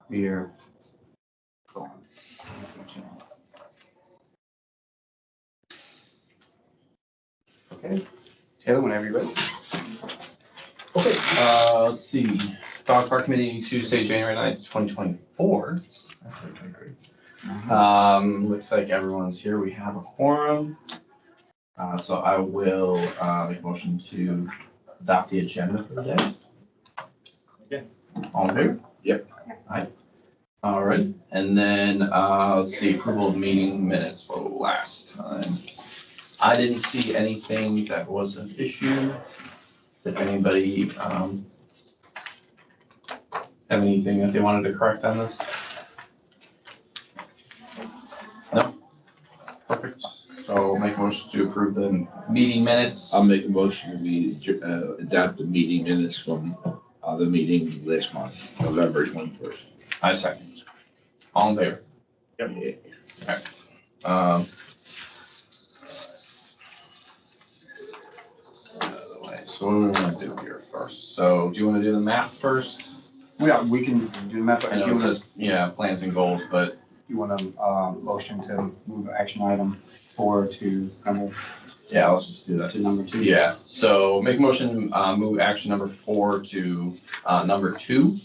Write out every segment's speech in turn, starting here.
we're going. Okay, Taylor, whenever you're ready. Okay, let's see. Dog Park Committee, Tuesday, January 9th, 2024. Looks like everyone's here. We have a quorum. So I will make a motion to adopt the agenda for the day. Yeah. All in favor? Yep. Aye. All right, and then let's see, approval of meeting minutes for last time. I didn't see anything that was an issue. Did anybody have anything that they wanted to correct on this? No? Perfect. So make a motion to approve the meeting minutes. I'll make a motion that we adopt the meeting minutes from the meeting last month, November 21st. I second. All in favor? Yep. So what do we want to do here first? So do you want to do the map first? Yeah, we can do the map. I know it says, yeah, plans and goals, but You want a motion to move action item 4 to number yeah, let's just do that. 2. Yeah, so make a motion, move action number 4 to number 2.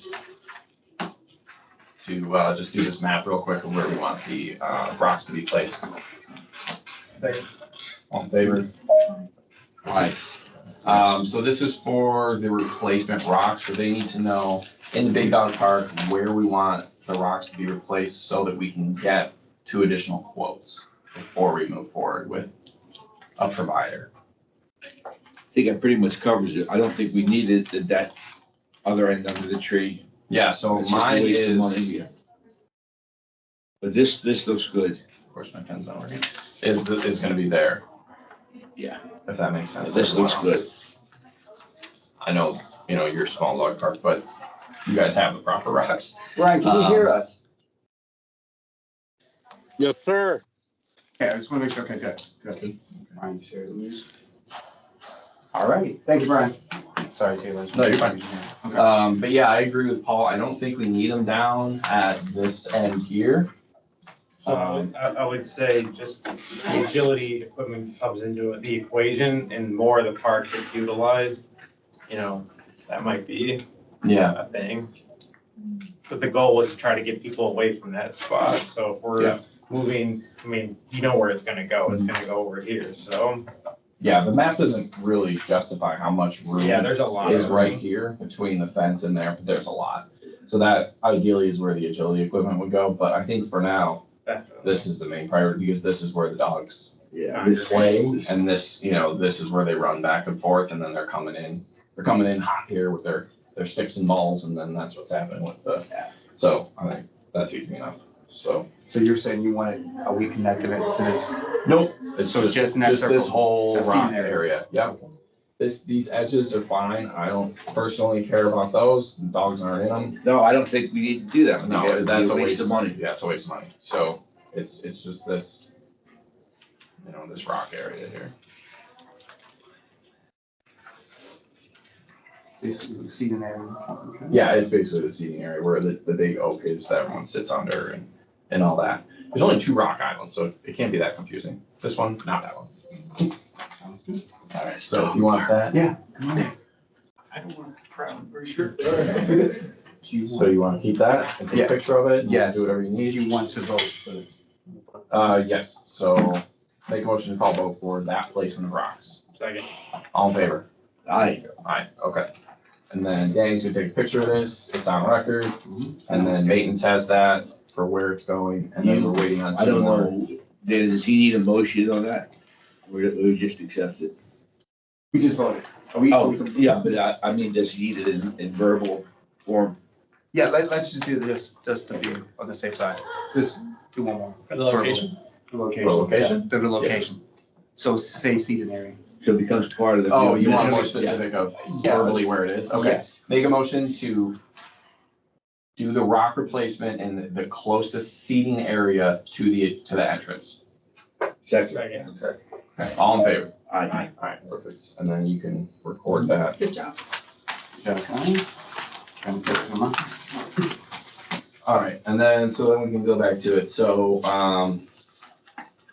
To just do this map real quick of where we want the rocks to be placed. All in favor? Aye. So this is for the replacement rocks, so they need to know in the Big Dog Park where we want the rocks to be replaced so that we can get 2 additional quotes before we move forward with a provider. I think that pretty much covers it. I don't think we needed that other end under the tree. Yeah, so It's just a mine waste of money is, here. But this looks good. of course, my pen's not working, is gonna be there, Yeah, if that makes sense. this looks good. I know, you're a small log park, but you guys have the proper rocks. Brian, can you hear us? Yes, sir. Okay, I just want to make sure. Okay, good. Brian, share the news. All right, thank you, Brian. Sorry, Taylor. No, you're fine. Okay. But yeah, I agree with Paul. I don't think we need them down at this end here. I would say just the agility equipment comes into the equation and more of the park is utilized, that might be Yeah, a thing. But the goal was to try to get people away from that spot, so if Yeah. we're moving, you know where it's gonna go, it's gonna go over here, so. yeah, the map doesn't really justify how much room Yeah, there's a lot. is of right room. here between the fence and there, but there's a lot. So that ideally is where the agility equipment would go, but I think for now, Definitely. this is the main priority because this is where the dogs Yeah. play and this is where they run back and forth and then they're coming in hot here with their sticks and balls and then that's what's happening with so I think that's easy enough, so. So you're saying you want it, are we connected it to this? Nope, it's So just in that just this circle, whole that rock seam area. area, yep. These edges are fine, I don't personally care about those, the dogs aren't in them. No, I don't think we need to do that. No, I think that's it'd be a waste of money. Yeah, it's a waste of money, so it's just this, this rock area here. Basically, the seating area. Okay. Yeah, it's basically the seating area where the big oak is that everyone sits under and all that. There's only 2 rock islands, so it can't be that confusing. This one, not that one. Sounds good. All right, so if you want that, Yeah, come on. I don't want the crowd, very sure. Do you so want- you want to keep that and take Yeah. a picture of it? and Yes. Do whatever you Do need. you want to vote for this? Yes, so make a motion to call vote for that placement of rocks. Second. All in favor? Aye. Aye, okay. And then Danny's gonna take a picture of this, it's on record, and then maintenance has that for where it's going, and then we're waiting on I 2 don't more. know, does he need a motion on that? Or we just accept it? We just voted. Are we? Oh, yeah, but I mean, does he need it in verbal form? Yeah, let's just do this, just to be on the safe side. Just do one more. For the location? The location. For location? Yeah, the location. So say seating area. So it becomes part of the. Oh, you want more Yeah. specific of Yeah. verbally where it is? Okay. Yes. Make a motion to do the rock replacement in the closest seating area to the entrance. Second. Second. Okay, all in favor? Aye. Alright, perfect. And then you can record that. Good job. Okay. Can we put them up? All right, and then, so then we can go back to it. So,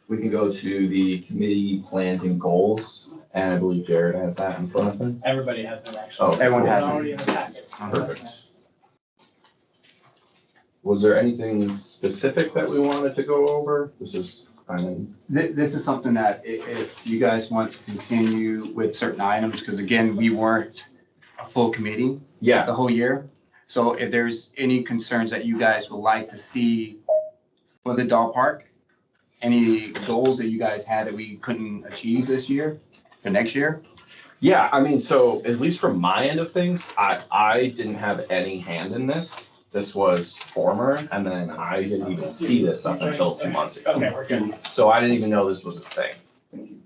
we can go to the committee plans and goals, and I believe Jared has that in front of him. Everybody has it actually. Oh, everyone It's has it. already in the packet. Perfect. Was there anything specific that we wanted to go over? This is kind of. This is something that if you guys want to continue with certain items, because again, we weren't a full committee Yeah, the whole year. So if there's any concerns that you guys would like to see for the dog park, any goals that you guys had that we couldn't achieve this year, for next year? yeah, I mean, so at least from my end of things, I didn't have any hand in this. This was former, and then I didn't even see this up until 2 months ago. Okay, we're good. So I didn't even know this was a thing.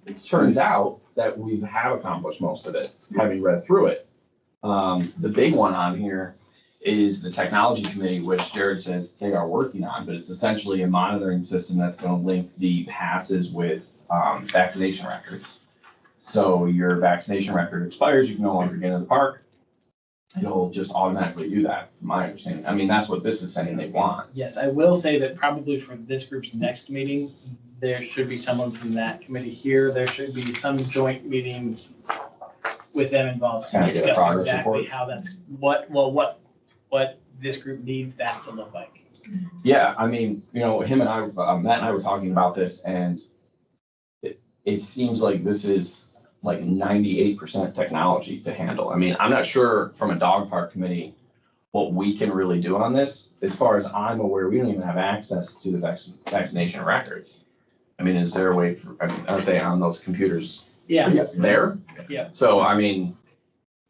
It turns out that we have accomplished most of it, having read through it. The big one on here is the technology committee, which Jared says they are working on, but it's essentially a monitoring system that's gonna link the passes with, vaccination records. So your vaccination record expires, you can no longer get in the park. It'll just automatically do that, from my understanding. I mean, that's what this is saying they want. Yes, I will say that probably for this group's next meeting, there should be someone from that committee here. There should be some joint meeting with them involved to Kinda get a discuss progress exactly report. how that's, what this group needs that to look like. Yeah, I mean, him and I, Matt and I were talking about this, and it seems like this is like 98% technology to handle. I mean, I'm not sure from a dog park committee what we can really do on this. As far as I'm aware, we don't even have access to the vaccination records. I mean, is there a way aren't they on those computers Yeah, there? Yeah. So, I mean,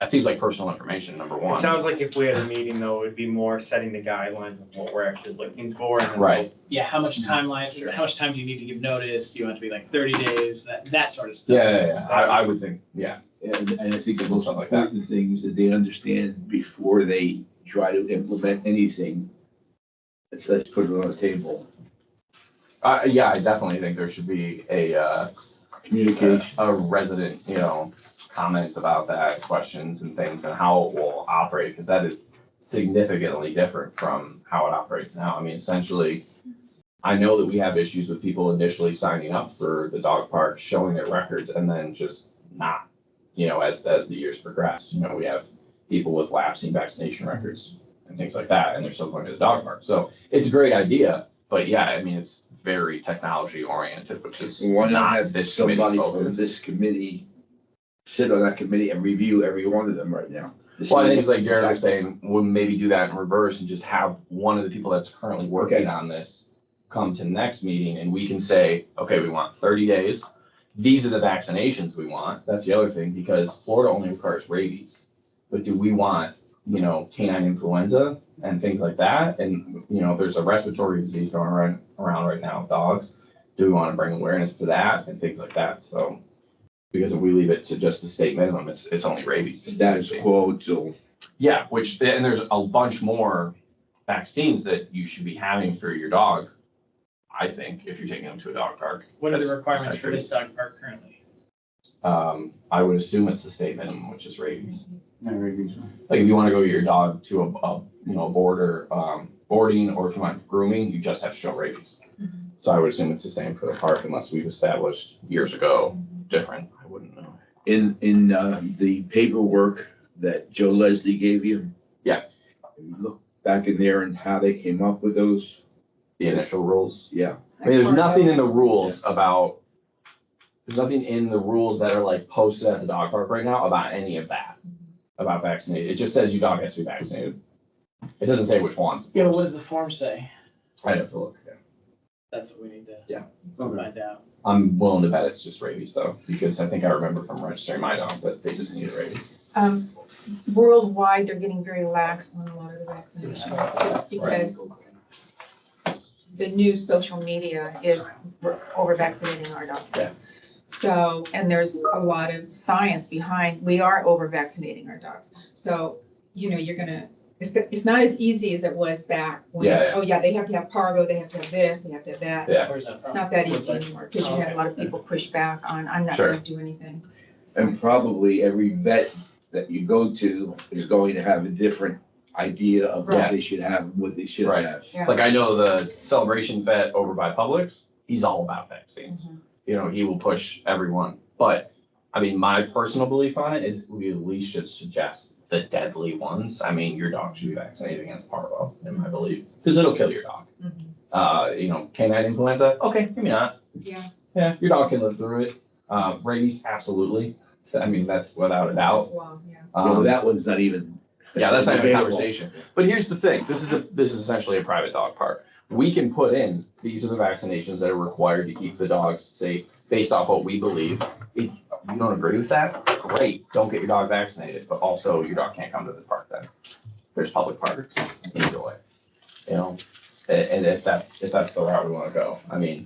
that seems like personal information, number It one. sounds like if we had a meeting though, it'd be more setting the guidelines of what we're actually looking for. And then Right. yeah, how much timeline, how much time do you need to give notice? Do you want it to be like 30 days, that sort of stuff? Yeah. I would think, yeah. And I think the Simple most stuff like that. important thing is that they understand before they try to implement anything. Let's put it on the table. Yeah, I definitely think there should be Communication. a resident, comments about that, questions and things and how it will operate, because that is significantly different from how it operates now. I mean, essentially, I know that we have issues with people initially signing up for the dog park, showing their records, and then just not, as the years progress. We have people with lapsing vaccination records and things like that, and they're still going to the dog park. So it's a great idea, but yeah, I mean, it's very technology oriented, which is Why not not have this somebody committee's from focus. this committee sit on that committee and review every one of them right now? Well, I think it's like Jared was saying, we'll maybe do that in reverse and just have one of the people that's currently working Okay. on this come to the next meeting, and we can say, okay, we want 30 days. These are the vaccinations we want. That's the other thing, because Florida only requires rabies. But do we want, canine influenza and things like that? And, there's a respiratory disease going around right now with dogs. Do we want to bring awareness to that and things like that? So, because if we leave it to just the state minimum, it's only rabies. Status quo till. Yeah, and there's a bunch more vaccines that you should be having for your dog, I think, if you're taking them to a dog park. What are the That's requirements for essentially- this dog park currently? I would assume it's the state minimum, which is rabies. No, rabies. Like if you want to go get your dog to a boarding, or if you want grooming, you just have to show rabies. So I would assume it's the same for the park, unless we've established years ago different. I wouldn't know. In the paperwork that Joe Leslie gave you. Yeah. You look back in there and how they came up with those, The initial rules. yeah. I mean, there's nothing in the rules there's nothing in the rules that are like posted at the dog park right now about any of that, about vaccinated. It just says your dog has to be vaccinated. It doesn't say which ones. Yeah, but what does the form say? I'd have to look. Yeah. That's what we need to Yeah. find out. I'm willing to bet it's just rabies though, because I think I remember from registering my dog that they just needed rabies. Worldwide, they're getting very lax on a lot of the vaccinations, just because the new social media is we're over vaccinating our dogs. Yeah. So, and there's a lot of science behind, we are over vaccinating our dogs. So, you're gonna, it's not as easy as it was back when, Yeah. oh yeah, they have to have Pargo, they have to have this, they have to have that. Yeah. Where's that It's from? not that What's easy that? anymore, because you had a lot of people push back on, I'm not Sure. gonna do anything. And probably every vet that you go to is going to have a different idea of Right. what they should have and what they shouldn't Right. have. Yeah. Like I know the Celebration vet over by Publix, he's all about vaccines. You know, he will push everyone. But I mean, my personal belief on it is we at least should suggest the deadly ones. I mean, your dog should be vaccinated against parvo, in my belief, because it'll kill your dog. You know, canine influenza, okay, maybe not. Yeah. Yeah, your dog can live through it. Rabies, absolutely. I mean, that's without a doubt. That's long, yeah. Well, that one's not even. Yeah, that's not even a debatable. conversation. But here's the thing, this is essentially a private dog park. We can put in, these are the vaccinations that are required to keep the dogs safe based off what we believe. If you don't agree with that, great, don't get your dog vaccinated, but also your dog can't come to the park then. There's public parks, enjoy, you know? And if that's the route we wanna go, I mean,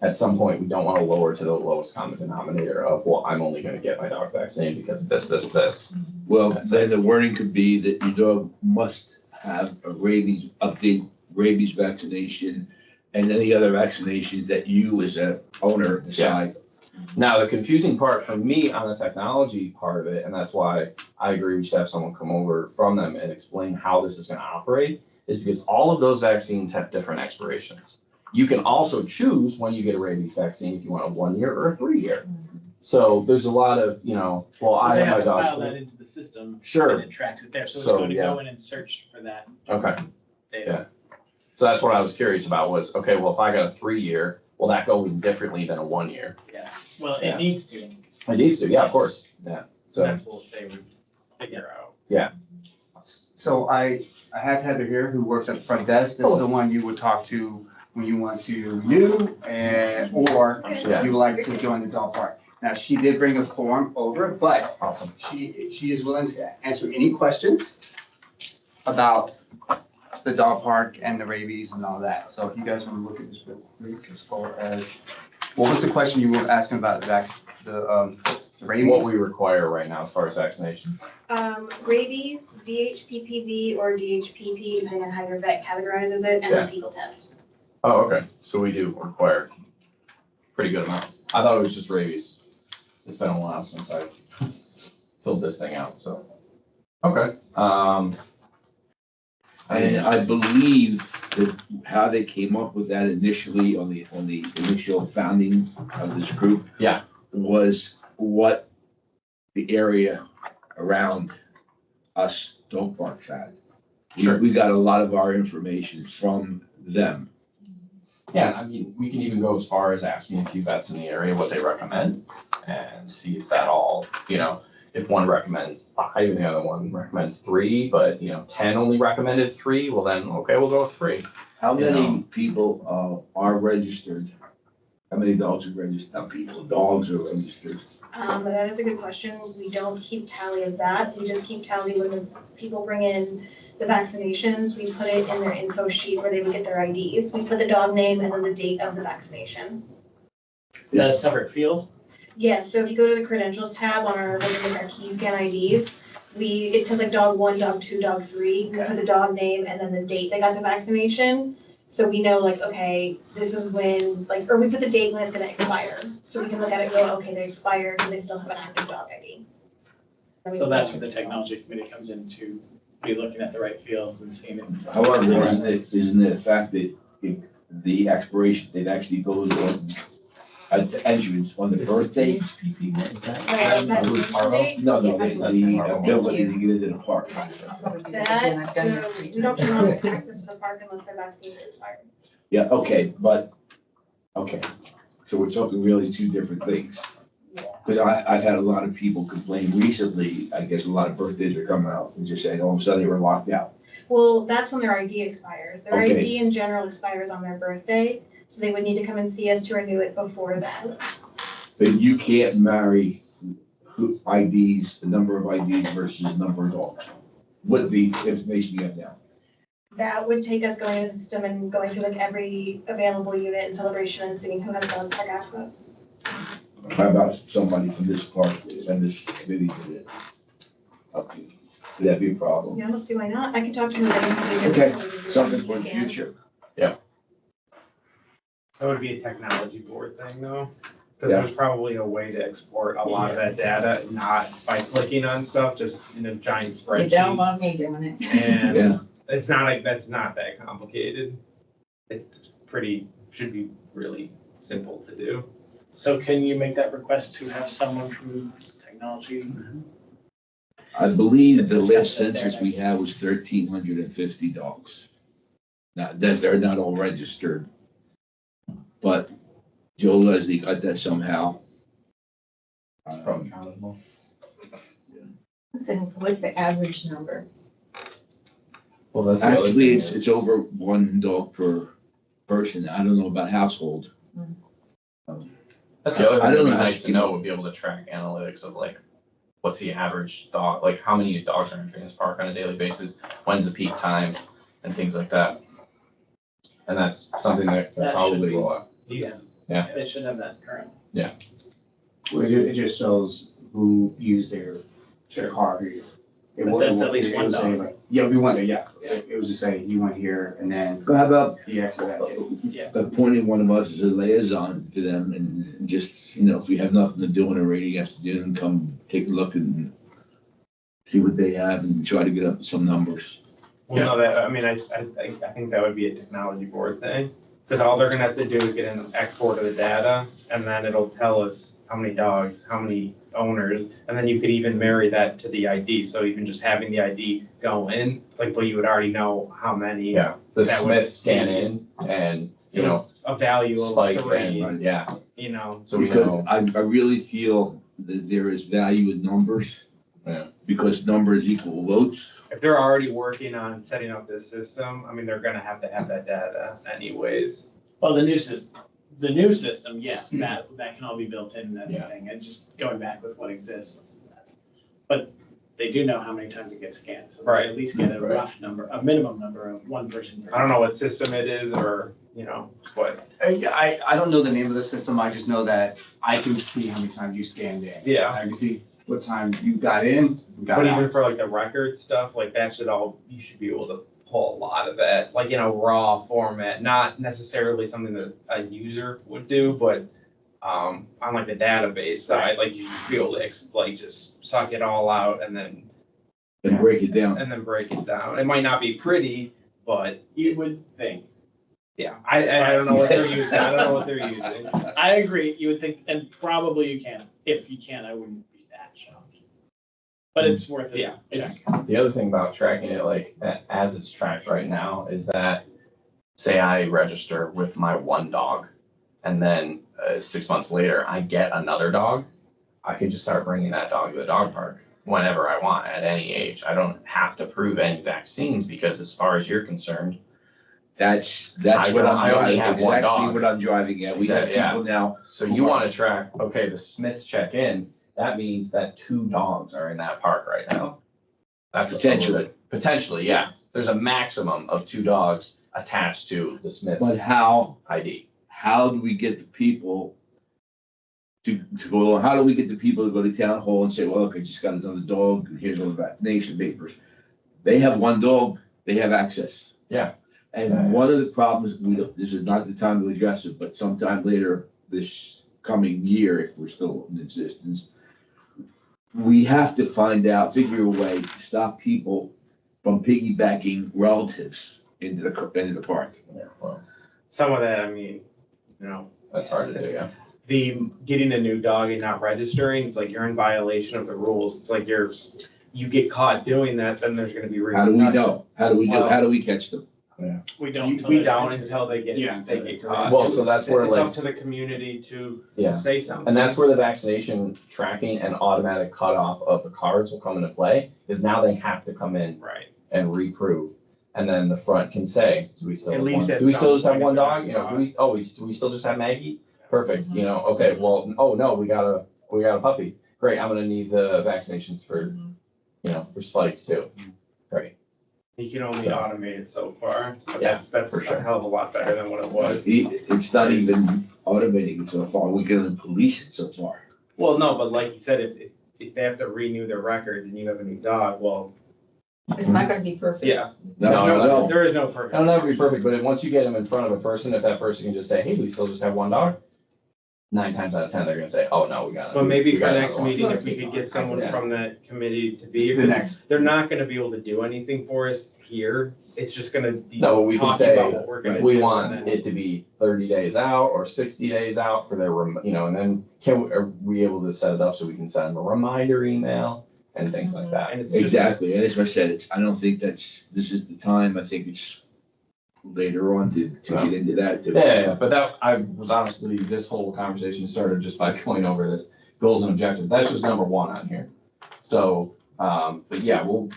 at some point, we don't wanna lower to the lowest common denominator of, well, I'm only gonna get my dog vaccinated because of this. Well, That's then the wording could be that your dog must have a rabies vaccination and any other vaccinations that you as a owner decide. Now, the confusing part for me on the technology part of it, and that's why I agree we should have someone come over from them and explain how this is gonna operate, is because all of those vaccines have different expirations. You can also choose when you get a rabies vaccine, if you want a 1 year or a 3 year. So there's a lot of, you know, well, I They have have my to dog. file that into the system. And Sure, it tracks it there, so it's So, going to yeah. go in and search for that okay. data. So that's what I was curious about was, okay, well, if I got a 3 year, will that go in differently than a 1 year? Yeah, well, Yeah. it needs to, It needs to, yeah, of course, yeah. so So, that's what they would figure out. So I have Heather here who works at the front desk. This is the one you would talk to when you want to renew and, or yeah, you would like to join the dog park. Now, she did bring a form over, but awesome. she is willing to answer any questions about the dog park and the rabies and all that. So if you guys want to look at this real quick as far as, what was the question you were asking about the rabies? What we require right now as far as vaccination. Rabies, DHPPV or DHPP, depending on how your vet categorizes it, and Yeah. the fecal test. Oh, okay, so we do require pretty good amount. I thought it was just rabies. It's been a while since I filled this thing out, so. Okay, And I believe that how they came up with that initially on the initial founding of this group. Yeah. Was what the area around us dog parks had. Sure. We got a lot of our information from them. yeah, I mean, we can even go as far as asking a few vets in the area what they recommend and see if that all, you know, if one recommends 5 and the other one recommends 3, but, you know, 10 only recommended 3, well then, okay, we'll go with 3. How You many people are registered? How many dogs are registered? Not people, dogs are registered. That is a good question. We don't keep tally of that. We just keep tally when the people bring in the vaccinations. We put it in their info sheet where they would get their IDs. We put the dog name and then the date of the vaccination. Is that a separate field? Yes, so if you go to the credentials tab on our, when we make our key scan IDs, it says like dog 1, dog 2, dog 3. We put the dog name and then the date they got the vaccination. So we know like, okay, this is when, like, or we put the date when it's gonna expire. So we can look at it and go, okay, they expired, but they still have an active dog ID. So that's where the technology committee comes in to be looking at the right fields and seeing if. However, isn't it a fact that the expiration date actually goes on at the entrance on the birthday? Vaccination date? No, the ability to get into the park. We don't pronounce access to the park unless their vaccines are expired. Yeah, okay, so we're talking really two different things. Because I've had a lot of people complain recently, I guess a lot of birthdays are coming out and just saying, all of a sudden they were locked out. Well, that's when their ID expires. Their Okay. ID in general expires on their birthday, so they would need to come and see us to renew it before then. But you can't marry IDs, the number of IDs versus the number of dogs, with the information you have now. That would take us going into the system and going through like every available unit in Celebration and seeing who has dog park access. How about somebody from this park and this committee did it? Okay, would that be a problem? Yeah, let's see why not. I can talk to him again. Okay, something for the future. That would be a technology board thing though. Because Yeah. there's probably a way to export a lot of that data, not by clicking on stuff, just in a giant You spreadsheet. don't want me doing it. And Yeah. it's not like, that's not that complicated. It's pretty, should be really simple to do. So can you make that request to have someone from technology? I believe the It's last discussed it there census we next. had was 1,350 dogs. Now, that they're not all registered. But Joe Leslie got that somehow. Probably countable. What's the average number? Well, that's the other Actually, thing it's is- over one dog per person. I don't know about household. That's the other I thing don't that'd be know how nice to to know, would be able to track analytics of like, what's the average dog, like how many dogs are entering this park on a daily basis? When's the peak time and things like that. And that's something that can That should probably be- roll out. Yeah, they should have that current. It just shows who used their car here. It But wa- that's it at least wa- it one was saying dog. like- Yeah, we went there, yeah. It was just saying, you went here and then How about he exited that. appointing one of us as a liaison to them and just, if we have nothing to do in a rating afternoon, come take a look and see what they have and try to get up some numbers. Well, no, that, I mean, I think that would be a technology board thing, because all they're gonna have to do is get an export of the data, and then it'll tell us how many dogs, how many owners, and then you could even marry that to the ID, so even just having the ID go in, it's like, well, you would already know how many. Yeah, the That would Smith scan in and, A value of spike three, and, yeah, so we Because know. I really feel that there is value in numbers. Yeah. Because numbers equal votes. if they're already working on setting up this system, I mean, they're gonna have to have that data anyways. Well, the new system, yes, that can all be built in, that's the Yeah. thing, and just going back with what exists, but they do know how many times it gets scanned, so Right. they at least get a Right. rough number, a minimum number of one person. I don't know what system it is, or, but, I don't know the name of the system, I just know that I can see how many times you scanned in. Yeah. I can see what time you got in, got but out. even for like the record stuff, like that should all, you should be able to pull a lot of that, like in a raw format, not necessarily something that a user would do, but on like the database side, like you should be able to just suck it all out and then And break it down. break it down. It might not be pretty, but You would think, yeah, I don't know what they're using, I don't know what they're using. I agree, you would think, and probably you can, if you can, I wouldn't be that shocked. But it's worth it. Yeah. Check. The other thing about tracking it, like, as it's tracked right now, is that, say I register with my one dog, and then 6 months later, I get another dog, I can just start bringing that dog to the dog park whenever I want, at any age. I don't have to prove any vaccines, because as far as you're concerned, That's I what don't- I'm I only driving, have one exactly dog. what I'm driving at. We have Exactly, yeah. people now, so you want to track, okay, the Smiths check in, that means that 2 dogs are in that park right now. That's Potentially. Potentially, yeah. There's a maximum of 2 dogs attached to the Smiths but how ID. do we get the people to go, how do we get the people to go to town hall and say, well, look, I just got another dog, and here's all the vaccination papers. They have one dog, they have access. Yeah. And one of the problems, this is not the time to address it, but sometime later this coming year, if we're still in existence, we have to figure a way to stop people from piggybacking relatives into the park. Yeah, well, Some of that, I mean, that's hard to do, yeah. the getting a new dog and not registering, it's like you're in violation of the rules. It's like you get caught doing that, then there's gonna be How do we repercussions. know? How do we catch them? We don't. We don't until they get caught. Well, so that's where It's up like, to the community to yeah. say something. And that's where the vaccination tracking and automatic cutoff of the cards will come into play, is now they have to come in Right. and reprove. And then the front can say, do we still At have least one, at do we some still just have point one if dog? it's You know, not. do we still just have Maggie? Perfect, okay, well, oh no, we got a puppy. Great, I'm gonna need the vaccinations for, for Spike too. Great. You can only So. automate it so far, but Yeah, that's for sure. a hell of a lot better than what it was. It's not even automating it so far. We can police it so far. Well, no, but like you said, if they have to renew their records and you have a new dog, well, It's not gonna be perfect. yeah. No, There is no purpose. It'll never be perfect, but once you get them in front of a person, if that person can just say, hey, we still just have one dog, 9 times out of 10, they're gonna say, oh, no, we got it. But maybe We for got next another one. meeting, if we could get someone Yeah. from that committee to be, The next. they're not gonna be able to do anything for us here. It's just gonna be No, but we can talking say, about what we're gonna do. We and want then- it to be 30 days out or 60 days out for their, and then are we able to set it up so we can send them a reminder email and things like that? And it's just, Exactly, and as I said, I don't think this is the time, I think it's later on to get into that. Yeah, but I was honestly, this whole conversation started just by going over this goals and objectives. That's just number 1 on here. So, but yeah, we'll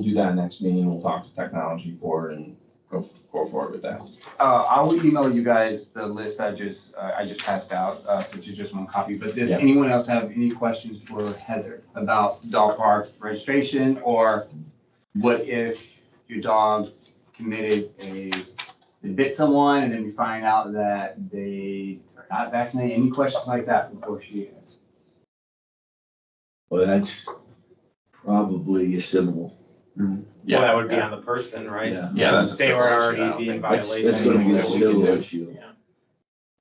do that next meeting. We'll talk to technology board and go forward with that. I'll email you guys the list I just passed out, since it's just one copy, but does Yeah. anyone else have any questions for Heather about dog park registration? Or what if your dog they bit someone and then you find out that they are not vaccinated? Any questions like that before she asks? Well, that's probably a civil. well, that would be on the person, right? Yeah. Yeah, that's a They civil were issue. I already don't being think violated. That's gonna be a Anything that we can civil do. issue.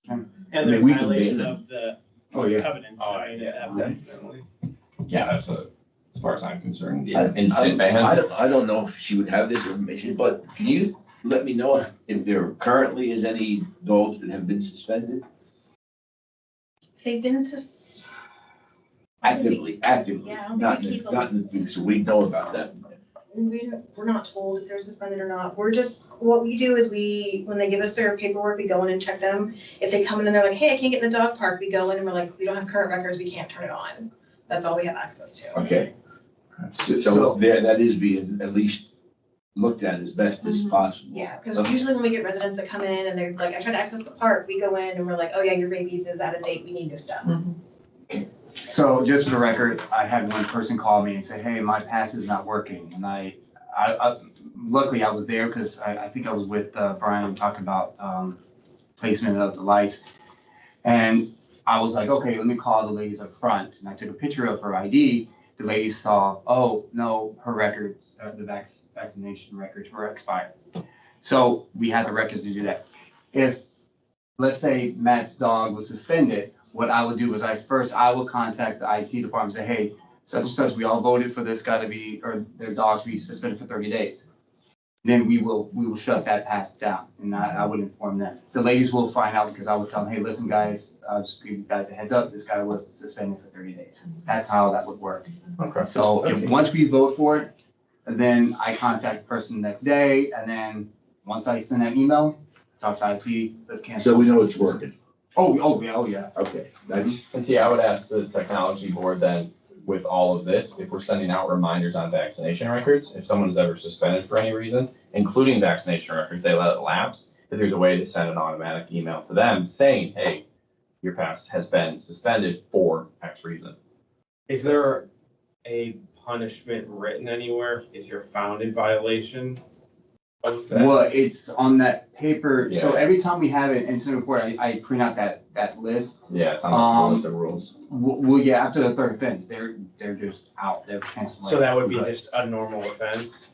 And I the mean, we can violation ban them. of the Oh, yeah. covenants, I mean, at that point. Definitely. Yeah, that's as far as I'm concerned, I- instant ban. I don't know if she would have this information, but can you let me know if there currently is any dogs that have been suspended? They've been Actively, Yeah, I don't not think we keep them. not in the future, so we know about that. We're not told if they're suspended or not. We're just, what we do is when they give us their paperwork, we go in and check them. If they come in and they're like, hey, I can't get in the dog park, we go in and we're like, we don't have current records, we can't turn it on. That's all we have access to. Okay. So So- there, that is being at least looked at as best as Mhm. possible. Yeah, because Okay. usually when we get residents that come in and they're like, I tried to access the park, we go in and we're like, oh yeah, your rabies is out of date, we need new stuff. So just for the record, I had one person call me and say, hey, my pass is not working. And I luckily I was there because I think I was with Brian talking about placement of the lights. And I was like, okay, let me call the ladies up front. And I took a picture of her ID. The lady saw, oh, no, her records, the vaccination records were expired. So we had the records to do that. If, let's say Matt's dog was suspended, what I would do is I will contact the IT department and say, hey, such and such, we all voted for this guy to be, or their dog to be suspended for 30 days. Then we will shut that pass down, and I would inform them. The ladies will find out because I would tell them, hey, listen, guys, I'll just give you guys a heads up, this guy was suspended for 30 days. That's how that would work. Okay. So once we vote for it, then I contact the person the next day, and then once I send that email, talk to IT, let's cancel. So we know it's working. Oh, yeah. Okay, that's, And see, I would ask the technology board then, with all of this, if we're sending out reminders on vaccination records, if someone is ever suspended for any reason, including vaccination records, they let it lapse, if there's a way to send an automatic email to them saying, hey, your pass has been suspended for X reason. Is there a punishment written anywhere if you're found in violation of that? Well, it's on that paper, so Yeah. every time we have an incident report, I print out that list. Yeah, it's on the list of rules. Well, yeah, after the third offense, they're just out, they're canceled. So that would be just a normal offense?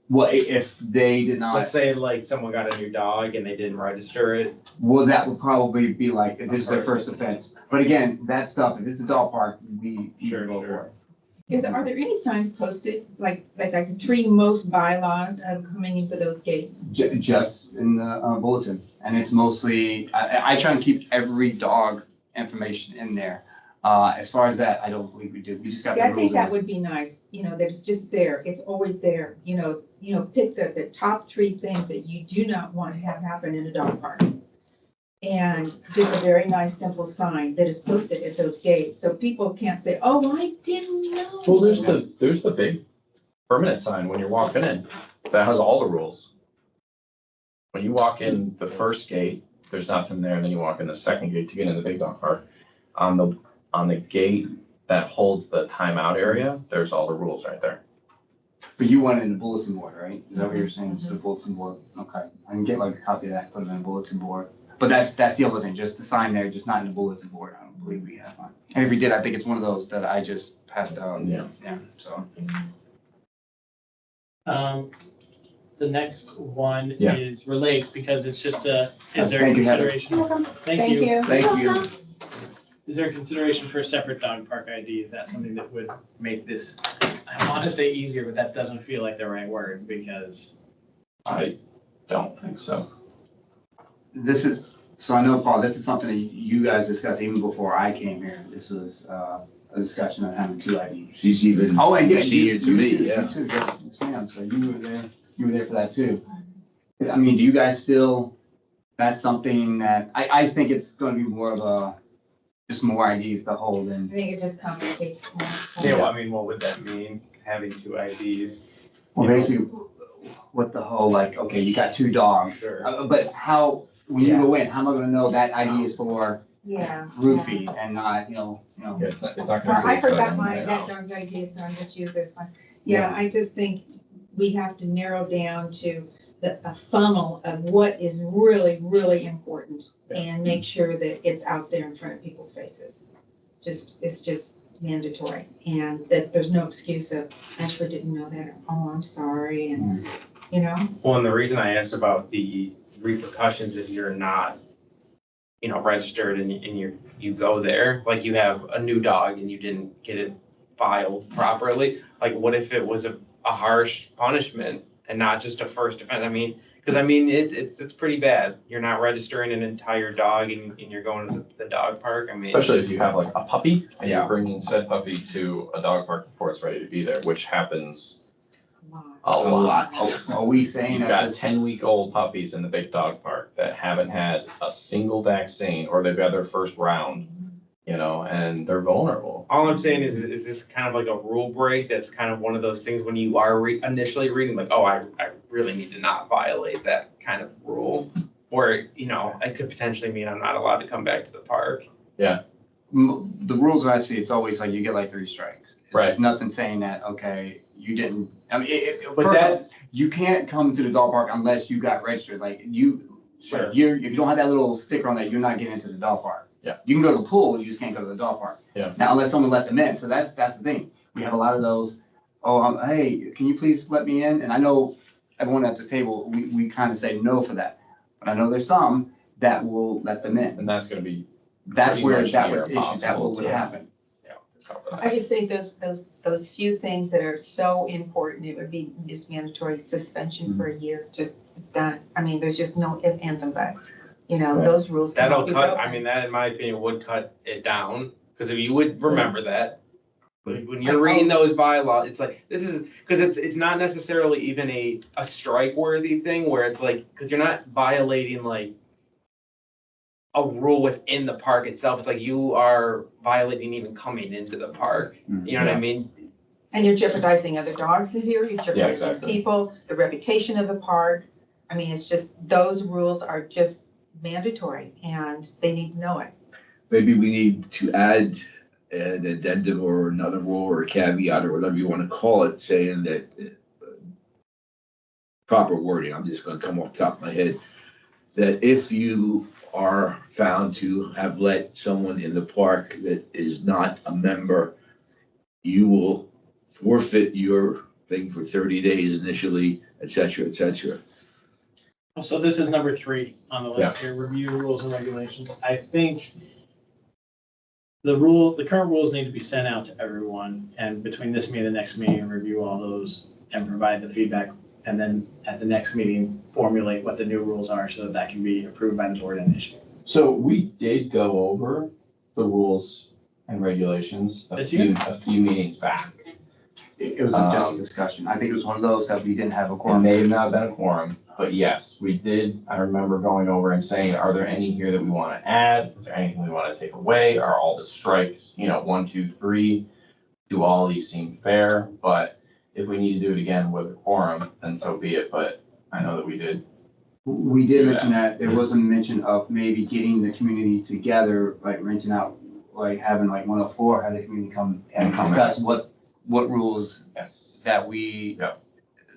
Well, if they did not, Let's say like someone got a new dog and they didn't register it. well, that would probably be like, if this is their first offense. But again, that stuff, if it's a dog park, we Sure, go sure. for it. Are there any signs posted, like the 3 most bylaws of coming into those gates? Just in the bulletin, and it's mostly, I try and keep every dog information in there. As far as that, I don't believe we do, we just got See, the I rules. think that in. would be nice, that it's just there, it's always there, pick the top 3 things that you do not want to have happen in a dog park. And just a very nice, simple sign that is posted at those gates, so people can't say, oh, I didn't know. Well, there's the big permanent sign when you're walking in, that has all the rules. When you walk in the first gate, there's nothing there, and then you walk in the second gate to get in the big dog park. On the gate that holds the timeout area, there's all the rules right there. But you want it in the bulletin board, right? Is that what you're saying? It's the bulletin board? Okay. I can get like a copy of that, put it in the bulletin board. But that's the other thing, just the sign there, just not in the bulletin board. I don't believe we have one. And if we did, I think it's one of those that I just passed out. Yeah. Yeah, so. The next one Yeah. is relates because it's just is there Thank you, Heather. consideration? You're welcome. Thank you. Thank you. Is there a consideration for a separate dog park ID? Is that something that would make this, I want to say easier, but that doesn't feel like the right word because. I don't think so. This is, so I know, Paul, this is something that you guys discussed even before I came here. This was a discussion on having 2 IDs. She's even Oh, and yeah, senior to me, yeah. You too, yes, ma'am. So you were there for that too. I mean, do you guys feel that's something that, I think it's gonna be more of a, just more IDs to hold I and. think it just complicates things. Yeah, well, I mean, what would that mean, having 2 IDs? Well, basically, what the whole, like, okay, you got 2 dogs, Sure. but how, when you go in, how am I gonna know that ID is for Yeah. Rufy and not, you know? Yeah, it's not Or gonna say. I forgot code my, on that there. dog's idea, so I'm just use this one. Yeah, I just think we have to narrow down to a funnel of what is really, really important and make sure that it's out there in front of people's faces. It's just mandatory, and that there's no excuse of, I sure didn't know that, oh, I'm sorry, and, you know? Well, and the reason I asked about the repercussions if you're not, registered and you go there, like you have a new dog and you didn't get it filed properly, like what if it was a harsh punishment and not just a first offense? I mean, because it's pretty bad. You're not registering an entire dog and you're going to the dog park. I mean, Especially if you have like a puppy and Yeah. you're bringing said puppy to a dog park before it's ready to be there, which happens a lot. Are we saying You've that got this, 10-week-old puppies in the big dog park that haven't had a single vaccine or they've had their first round, and they're vulnerable. all I'm saying is this kind of like a rule break that's kind of one of those things when you are initially reading, like, oh, I really need to not violate that kind of rule. Or, it could potentially mean I'm not allowed to come back to the park. the rules I see, it's always like you get like 3 strikes. Right. There's nothing saying that, okay, you didn't, I mean, But first that- off, you can't come to the dog park unless you got registered, like you, Sure. if you don't have that little sticker on that, you're not getting into the dog park. Yeah. You can go to the pool, you just can't go to the dog park. Yeah. Now, unless someone let them in, so that's the thing. We have a lot of those, hey, can you please let me in? And I know everyone at this table, we kind of say no for that. But I know there's some that will let them in. And that's gonna be. That's pretty where much that near would issue, that impossible would to- happen. I just think those few things that are so important, it would be just mandatory suspension for a year, just, it's done. I mean, there's just no ifs, ands, and buts, those rules That'll cannot be cut, broken. that in my opinion would cut it down, because if you would remember that, when you're reading those bylaws, it's like, this is, because it's not necessarily even a strike worthy thing where it's like, because you're not violating like a rule within the park itself. It's like you are violating even coming into the park. You know what I mean? And you're jeopardizing other dogs in here, you're jeopardizing exactly. people, the reputation of the park. I mean, it's just, those rules are just mandatory, and they need to know it. Maybe we need to add an addendum or another rule or a caveat or whatever you want to call it, saying that proper wording, I'm just gonna come off the top of my head, that if you are found to have let someone in the park that is not a member, you will forfeit your thing for 30 days initially, et cetera, et cetera. So this is number 3 on the list here, review rules and regulations. I think the current rules need to be sent out to everyone, and between this meeting and the next meeting, review all those and provide the feedback. And then at the next meeting, formulate what the new rules are so that can be approved by the board and issued. So we did go over the rules and regulations This year? a few meetings back. It was just a discussion. I think it was one of those that we didn't have a It quorum. may have not been a quorum, but yes, we did. I remember going over and saying, are there any here that we want to add? Is there anything we want to take away? Are all the strikes, 1, 2, 3? Do all these seem fair? But if we need to do it again with a quorum, then so be it. But I know that we did. We did mention that there was a mention of maybe getting the community together, like renting out, like having like 104, have the community come and Come in. discuss what rules Yes. that we, Yeah.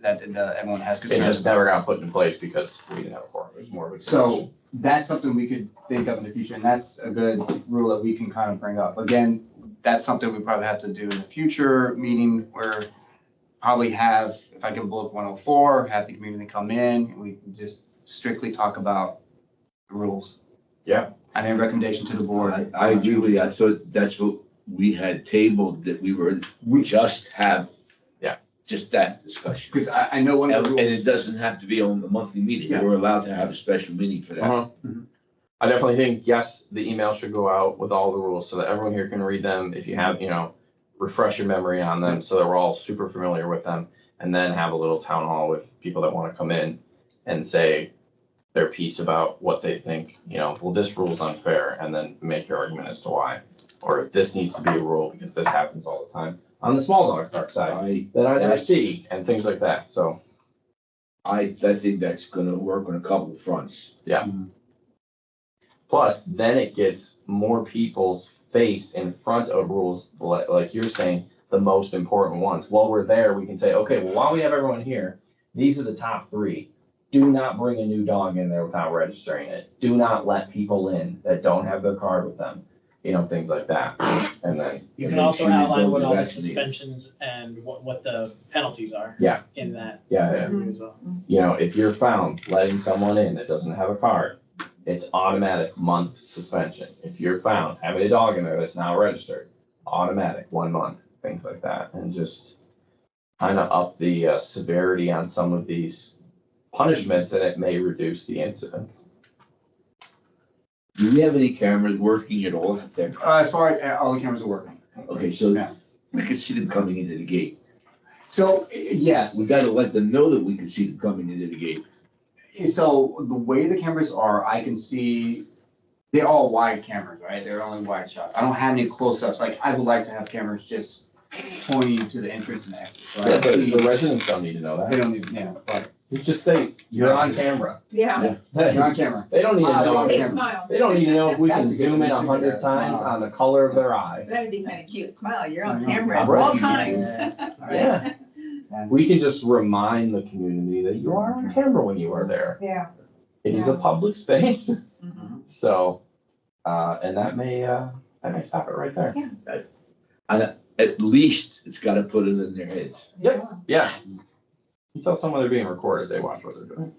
that everyone has It concerns just about. never got put in place because we didn't have a quorum. It was more of a. So that's something we could think of in the future, and that's a good rule that we can kind of bring up. Again, that's something we probably have to do in the future meeting where probably have, if I can bullet 104, have the community come in, and we can just strictly talk about the rules. Yeah. I made a recommendation to the board. I agree with you. I thought that's what we had tabled, that we just have. Yeah. Just that discussion. Because I know one And of the and rules, it doesn't have to be on the monthly meeting. Yeah. We're allowed to have a special meeting for that. Uh-huh. I definitely think, yes, the email should go out with all the rules so that everyone here can read them. If you have, refresh your memory on them so that we're all super familiar with them. And then have a little town hall with people that want to come in and say their piece about what they think, well, this rule's unfair, and then make your argument as to why. Or if this needs to be a rule because this happens all the time on the small dog park side that I never that's- see and things like that. So, I think that's gonna work on a couple of fronts. plus then it gets more people's face in front of rules, like you're saying, the most important ones. While we're there, we can say, okay, well, while we have everyone here, these are the top 3. Do not bring a new dog in there without registering it. Do not let people in that don't have their card with them, things like that. And then, You And can then also choose outline those what all the vaccinated. suspensions and what the penalties are. Yeah. In that yeah, review as well. if you're found letting someone in that doesn't have a card, it's automatic month suspension. If you're found having a dog in there that's not registered, automatic 1 month, things like that. And just kind of up the severity on some of these punishments, and it may reduce the incidents. Do we have any cameras working at all out there? as far as all the cameras are working. Okay, so Yeah. we can see them coming into the gate. So, yes, We gotta let them know that we can see them coming into the gate. so the way the cameras are, I can see, they're all wide cameras, right? They're only wide shots. I don't have any close-ups. Like, I would like to have cameras just pointing to the entrance and exit. So I Yeah, can see- the residents don't need to know They that. don't need, but You just say, you're on camera. Yeah. you're on camera. They don't need to Smile, know. They camera. smile. They don't need to know if we can That's a good zoom in one. 100 times on the color of their eye. That'd be kind of cute. Smile, you're on I know. camera at Right. all times. Yeah. We can just remind the community that you are on camera when you are there. Yeah. It is a public space, Mhm. so, and that may stop it right there. At least it's gotta put it in their heads. Yeah. You tell someone they're being recorded, they watch what they're doing.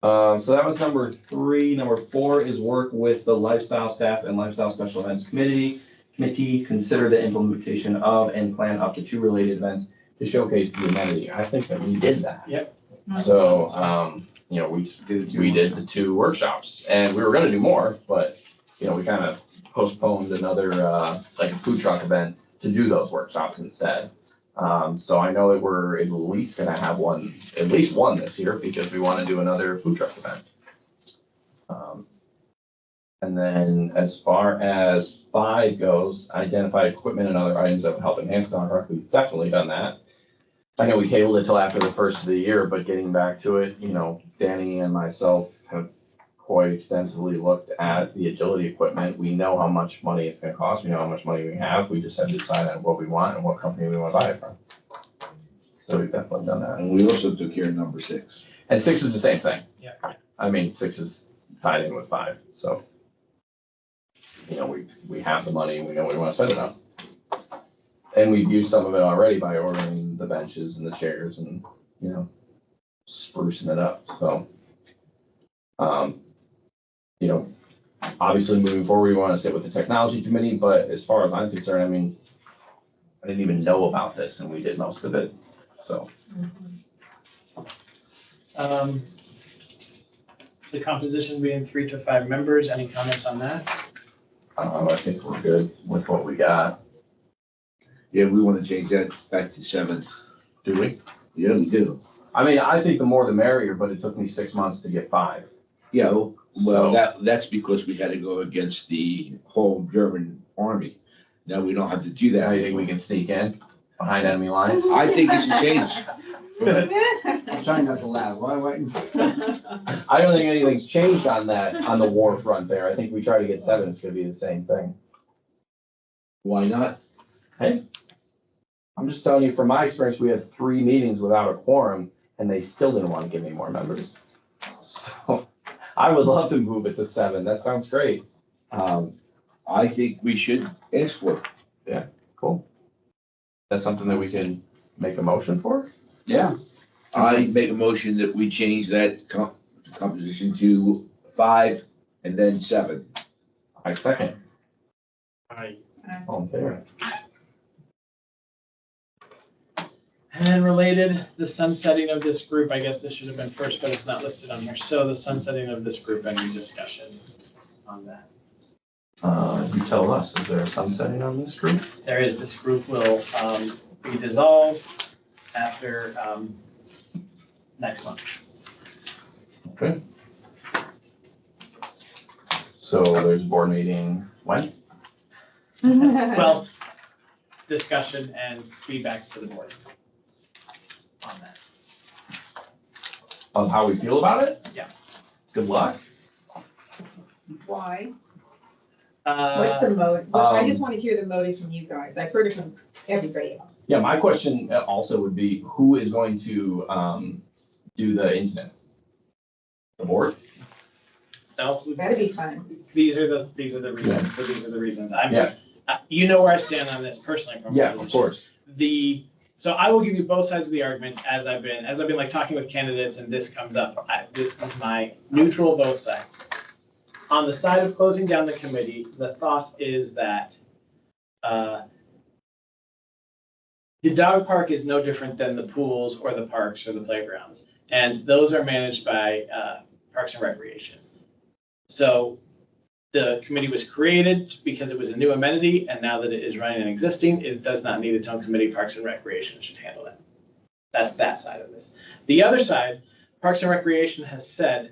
So that was number 3. Number 4 is work with the lifestyle staff and lifestyle special events committee. Consider the implementation of and plan up to 2 related events to showcase the amenity. I think that we did that. Yep. So, we did the 2 workshops, and we were gonna do more, but, we kind of postponed another, like a food truck event to do those workshops instead. So I know that we're at least gonna have at least one this year, because we wanna do another food truck event. And then as far as 5 goes, identify equipment and other items that would help enhance dog park. We've definitely done that. I know we tabled it till after the first of the year, but getting back to it, Danny and myself have quite extensively looked at the agility equipment. We know how much money it's gonna cost. We know how much money we have. We just have to decide on what we want and what company we wanna buy it from. So we've definitely done that. And we also took care of number 6. And 6 is the same thing. Yeah. I mean, 6 is tied in with 5, so. We have the money, we know what we wanna spend it on. And we've used some of it already by ordering the benches and the chairs and, sprucing it up, so. Obviously moving forward, we wanna sit with the technology committee, but as far as I'm concerned, I didn't even know about this and we did most of it, so. The composition being 3 to 5 members, any comments on that? I think we're good with what we got. Yeah, we wanna change that back to 7. Do we? Yeah, we do. I think the more the merrier, but it took me 6 months to get 5. Yeah, So- well, that's because we had to go against the whole German army. Now we don't have to do Now that. you think we can sneak in behind enemy lines? I think it should change. Good. I'm trying not to laugh. Why? I don't think anything's changed on the war front there. I think we try to get 7, it's gonna be the same thing. Why not? I'm just telling you, from my experience, we had 3 meetings without a quorum, and they still didn't wanna give me more members. So, I would love to move it to 7, that sounds great. I think we should ask for it. Cool. That's something that we can make a motion for? Yeah, I make a motion that we change that composition to 5 and then 7. I second. Alright, All in favor? and then related, the sunsetting of this group, I guess this should have been first, but it's not listed on here. So the sunsetting of this group, any discussion on that? You tell us, is there a sunsetting on this group? There is, this group will be dissolved after next month. Okay. So there's a board meeting when? Well, discussion and feedback to the board on that. Of how we feel about it? Yeah. Good luck. Why? What's the motive? I just want to hear the motive from you guys. I've heard it from everybody else. Yeah, my question also would be, who is going to do the incidents? The board? No, That'd be fun. these are the reasons, so these are the reasons. Yeah. You know where I stand on this personally from. Yeah, of course. So I will give you both sides of the argument as I've been like talking with candidates and this comes up. This is my neutral both sides. On the side of closing down the committee, the thought is that the dog park is no different than the pools or the parks or the playgrounds. And those are managed by Parks and Recreation. So the committee was created because it was a new amenity, and now that it is running and existing, it does not need its own committee. Parks and Recreation should handle that. That's that side of this. The other side, Parks and Recreation has said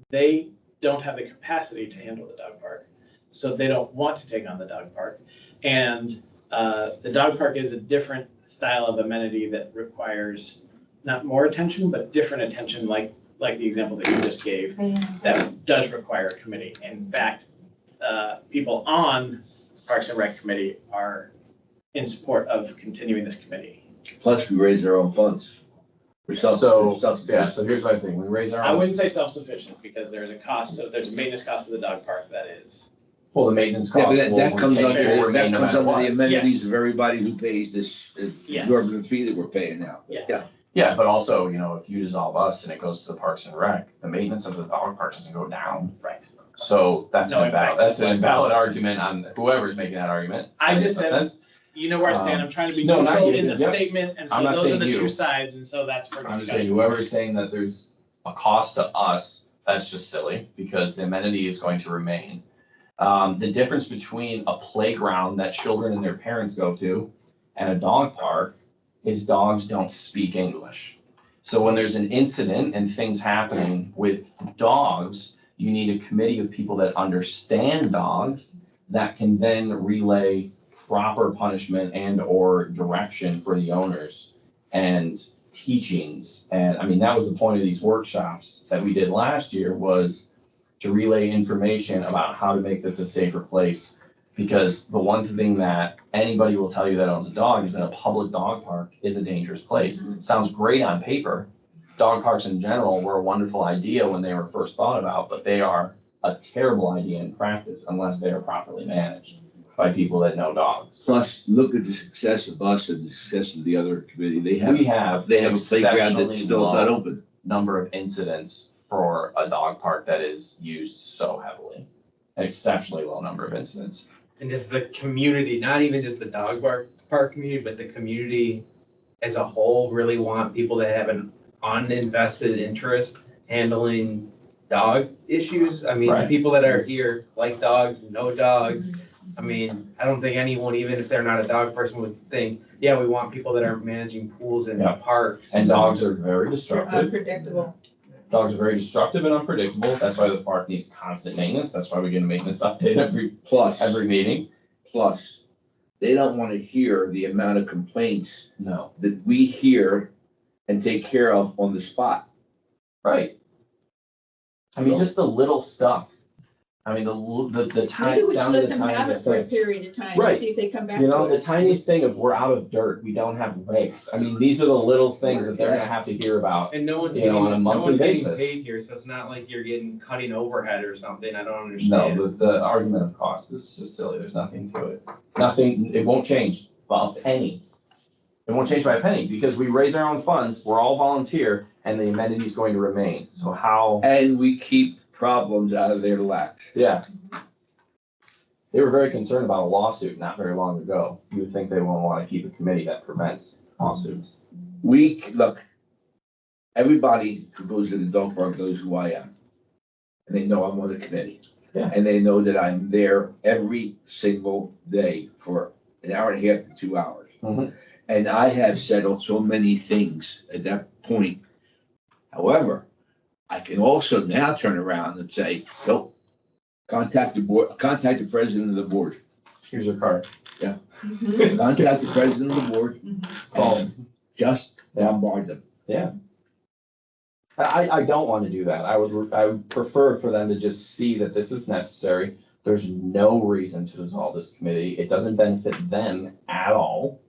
they don't have the capacity to handle the dog park, so they don't want to take on the dog park. And the dog park is a different style of amenity that requires not more attention, but different attention, like the example that you just gave, that does require a committee. In fact, people on Parks and Rec committee are in support of continuing this committee. Plus, we raise our own funds. We're So, self-sufficient. yeah, so here's my thing, we raise our I own, wouldn't say self-sufficient because there's a maintenance cost of the dog park that is. well, the maintenance Yeah, costs but will that comes retain- under, will remain that no comes matter under what. the amenities Yes. of everybody who pays this Yes. exorbitant fee that we're paying now. Yeah, but also, you know, if you dissolve us and it goes to the Parks and Rec, the maintenance of the dog park doesn't go down. Right. So that's No, an in fact, invalid, that's an that's invalid valid. argument on whoever's making that argument. I That just makes have- no sense. You know where I stand. I'm trying to be No, not neutral you. in the Yep. statement, and I'm so not those are saying the you. two sides, and so that's for I'm just saying, discussion. whoever's saying that there's a cost to us, that's just silly, because the amenity is going to remain. The difference between a playground that children and their parents go to and a dog park is dogs don't speak English. So when there's an incident and things happening with dogs, you need a committee of people that understand dogs that can then relay proper punishment and or direction for the owners and teachings. And I mean, that was the point of these workshops that we did last year, was to relay information about how to make this a safer place. Because the one thing that anybody will tell you that owns a dog is that a public dog park is a dangerous place. It sounds great on paper. Dog parks in general were a wonderful idea when they were first thought about, but they are a terrible idea in practice unless they are properly managed by people that know dogs. Plus, look at the success of us and the success of the other committee. They have We have a playground exceptionally that's still not low open. number of incidents for a dog park that is used so heavily. An exceptionally low number of incidents. And just the community, not even just the dog park community, but the community as a whole really want people that have an uninvested interest handling dog issues. I mean, the Right. people that are here like dogs, know dogs. I mean, I don't think anyone, even if they're not a dog person, would think, yeah, we want people that are managing pools and Yeah. parks. And dogs are very They're destructive. unpredictable. Dogs are very destructive and unpredictable. That's why the park needs constant maintenance. That's why we get a maintenance update every Plus, meeting. they don't want to hear the amount of complaints No. that we hear and take care of on the spot. Right. I mean, just the little stuff. I mean, the Maybe tiny, we should down to let the them have it tiniest for a thing. period of time, Right. and see if they come back You to know, the us. tiniest thing of we're out of dirt, we don't have legs. I mean, these are the little things that they're gonna have to hear about. And no one's You know, getting, on a no monthly one's getting basis. paid here, so it's not like you're getting cutting overhead or something. I don't No, understand. the argument of cost is just silly. There's nothing to it. Nothing, it won't change by a penny. It won't change by a penny because we raise our own funds, we're all volunteer, and the amenity is going to remain. So how, And we keep problems out of their laps. Yeah. They were very concerned about a lawsuit not very long ago. You would think they won't want to keep a committee that prevents lawsuits. Look, everybody who goes to the dog park knows who I am. And they know I'm on the committee. Yeah. And they know that I'm there every single day for an hour and a half to 2 hours. Mhm. And I have said so many things at that point. However, I can also now turn around and say, nope, contact the board, contact the president of the board. Here's your card. Mhm. Contact the president of the board, Call them. just bombard them. I don't want to do that. I would prefer for them to just see that this is necessary. There's no reason to dissolve this committee. It doesn't benefit them at all.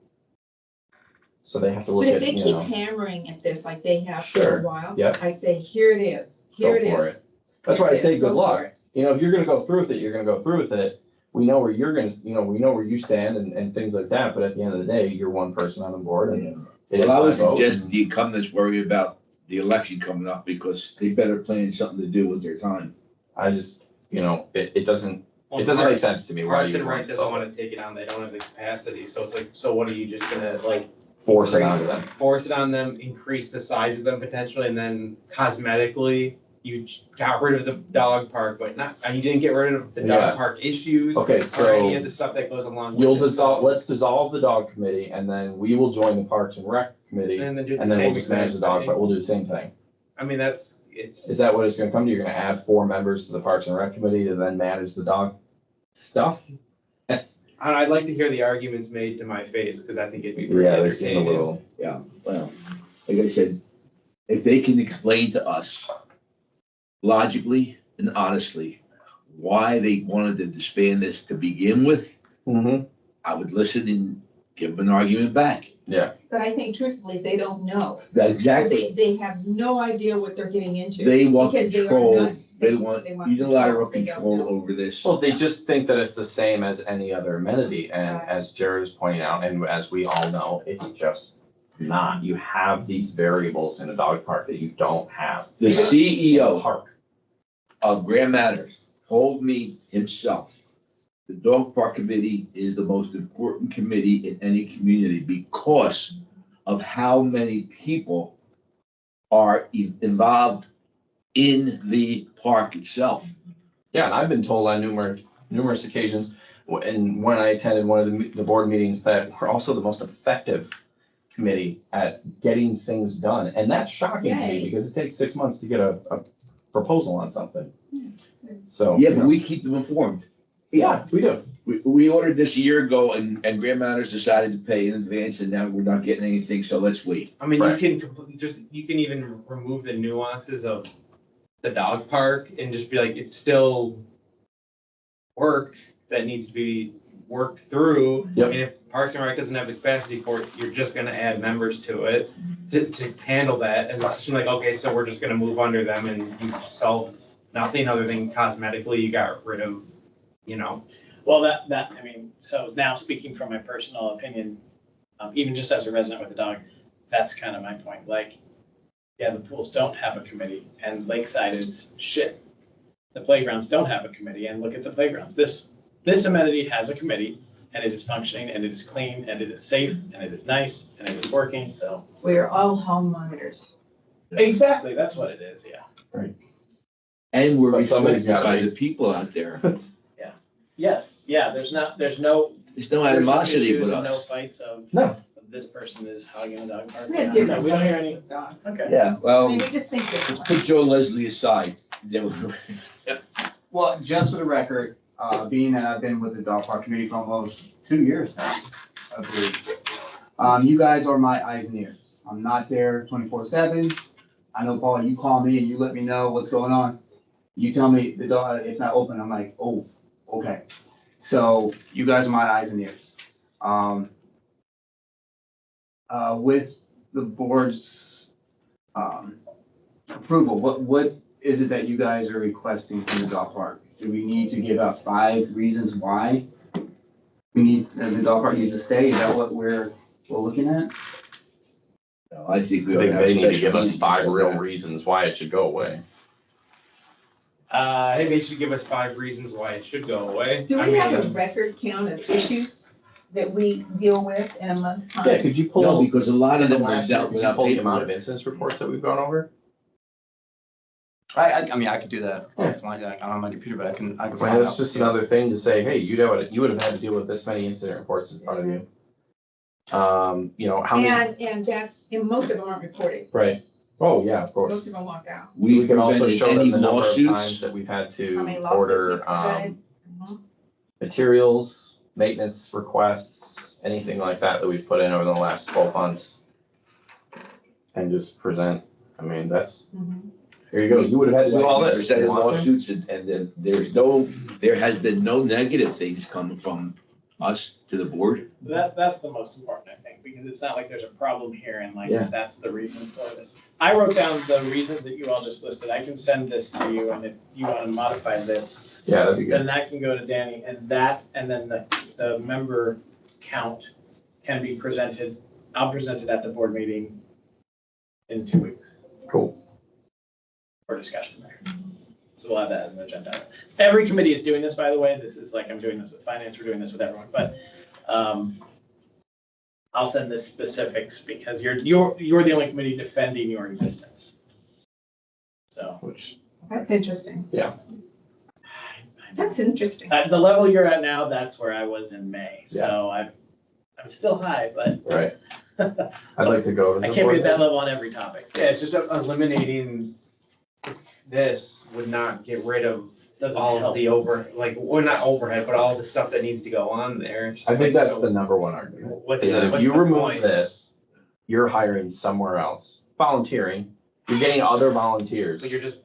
So they have to look But if at, they you keep know, hammering at this like they have for Sure. a while, Yep. I say, here it is, here it Go for is. that's why I Here it say is, good go for luck. it. You know, if you're gonna go through with it, you're gonna go through with it. We know where you're gonna, you know, we know where you stand and things like that, but at the end of the day, you're one person on the board and it is Well, I would my vote. suggest the incumbents worry about the election coming up because they better plan something to do with their time. I just, you know, it doesn't Well, make sense to me why Parks you and Rec want doesn't to wanna take it on, they don't have the capacity, so it's like, so what are you just gonna like force it onto them. force it on them, increase the size of them potentially, and then cosmetically, you got rid of the dog park, but not, and you didn't get rid of the Yeah. dog park issues. Okay, Or any of so the stuff that goes along with it. you'll dissolve, let's dissolve the dog committee and then we will join the Parks and Rec committee And then do the and then we'll same just manage the dog, exact but thing. we'll do the same thing. I mean, it's. Is that what it's gonna come to? You're gonna add 4 members to the Parks and Rec committee to then manage the dog stuff? That's, I'd like to hear the arguments made to my face, because I think it'd be pretty yeah, they seem a entertaining. little, Yeah, well, like I said, if they can explain to us logically and honestly why they wanted to disband this to begin with, I would listen and give them an argument back. yeah. But I think truthfully, they don't know. That exactly, They have no idea what they're getting into. they want because they are control, not- they want they want unilateral control. They don't control know. over this. Well, they just think that it's the same as any other amenity, and Right. as Jared is pointing out, and as we all know, it's just not. You have these variables in a dog park that you don't have. The in a CEO Park. of Grand Matters told me himself, the dog park committee is the most important committee in any community because of how many people are involved in the park itself. Yeah, and I've been told on numerous occasions, and when I attended one of the board meetings, that we're also the most effective committee at getting things done. And that's shocking to me Yay. because it takes 6 months to get a proposal on something. So. Yeah, you but know. we keep them informed. Yeah, we do. We ordered this a year ago and Grand Matters decided to pay in advance and now we're not getting anything, so let's wait. I mean, you Right. can you can even remove the nuances of the dog park and just be like, it's still work that needs to be worked through. Yep. And if Parks and Rec doesn't have the capacity for it, you're just gonna add members to it to handle that. And it's just like, okay, so we're just gonna move under them and you solve, not saying other than cosmetically, you got rid of, you know. Well, I mean, so now speaking from my personal opinion, even just as a resident with a dog, that's kind of my point. Like, yeah, the pools don't have a committee and Lakeside is shit. The playgrounds don't have a committee and look at the playgrounds. This amenity has a committee and it is functioning and it is clean and it is safe and it is nice and it is working, so. We are all home monitors. Exactly, that's what it is, yeah. And we're But somebody's respected by gotta be. the people out there. Yes, yeah, there's no There's no there's no animosity issues with and no us. fights of No. this person is hogging the dog park. We have No, different we don't hear kinds any, of dogs. okay. Yeah, I well, mean, we just think differently. put Joe Leslie aside. Well, just for the record, being that I've been with the dog park committee for almost 2 years now, I believe. You guys are my eyes and ears. I'm not there 24/7. I know, Paul, you call me and you let me know what's going on. You tell me the dog, it's not open, I'm like, oh, okay. So you guys are my eyes and ears. With the board's, approval, what is it that you guys are requesting from the dog park? Do we need to give out 5 reasons why we need, the dog park needs to stay? Is that what we're looking at? I think I we ought to think have they need to special give us meetings 5 on real that. reasons why it should go away. I think they should give us 5 reasons why it should go away. Do I we have a mean, record count of issues that we deal with in a month time? Yeah, could you No, pull, because a lot of in the them are last year, dealt could you without pull the amount of paperwork. incidents reports that we've gone over? I mean, I could do that Yeah. offline. I don't have my computer, but I can I mean, find that's out. just another thing to say, hey, you would have had to deal with this many incident reports in front of you. You know, how many, And that's, and most of them aren't reported. right, oh, yeah, of course. Most of them walk out. We We've can also prevented show them any the number of times lawsuits. that we've had How to many lawsuits order, we've prevented. Mhm. materials, maintenance requests, anything like that that we've put in over the last 12 months. And just present, I mean, that's, Mhm. here you go, you would have had to do all We've this. presented You want to? lawsuits and then there has been no negative things coming from us to the board. That's the most important, I think, because it's not like there's a problem here and like, Yeah. that's the reason for this. I wrote down the reasons that you all just listed. I can send this to you, and if you want to modify this, Yeah, that'd be good. then that can go to Danny, and then the member count can be presented. I'll present it at the board meeting in 2 weeks Cool. for discussion there. So we'll have that as an agenda. Every committee is doing this, by the way. This is like, I'm doing this with finance, we're doing this with everyone, but I'll send the specifics because you're the only committee defending your existence. So. Which, That's interesting. Yeah. That's interesting. At the level you're at now, that's where I was in May, so I'm still high, but right. I'd like to go to the I can't be board at that meeting. level on every topic. yeah, it's just eliminating this would not get rid of Doesn't all of help. the well, not overhead, but all the stuff that needs to go on there. It's just I think like, that's so the number one argument. What's Is that if what's you the remove point? this, you're hiring somewhere else, volunteering, you're getting other volunteers Like you're just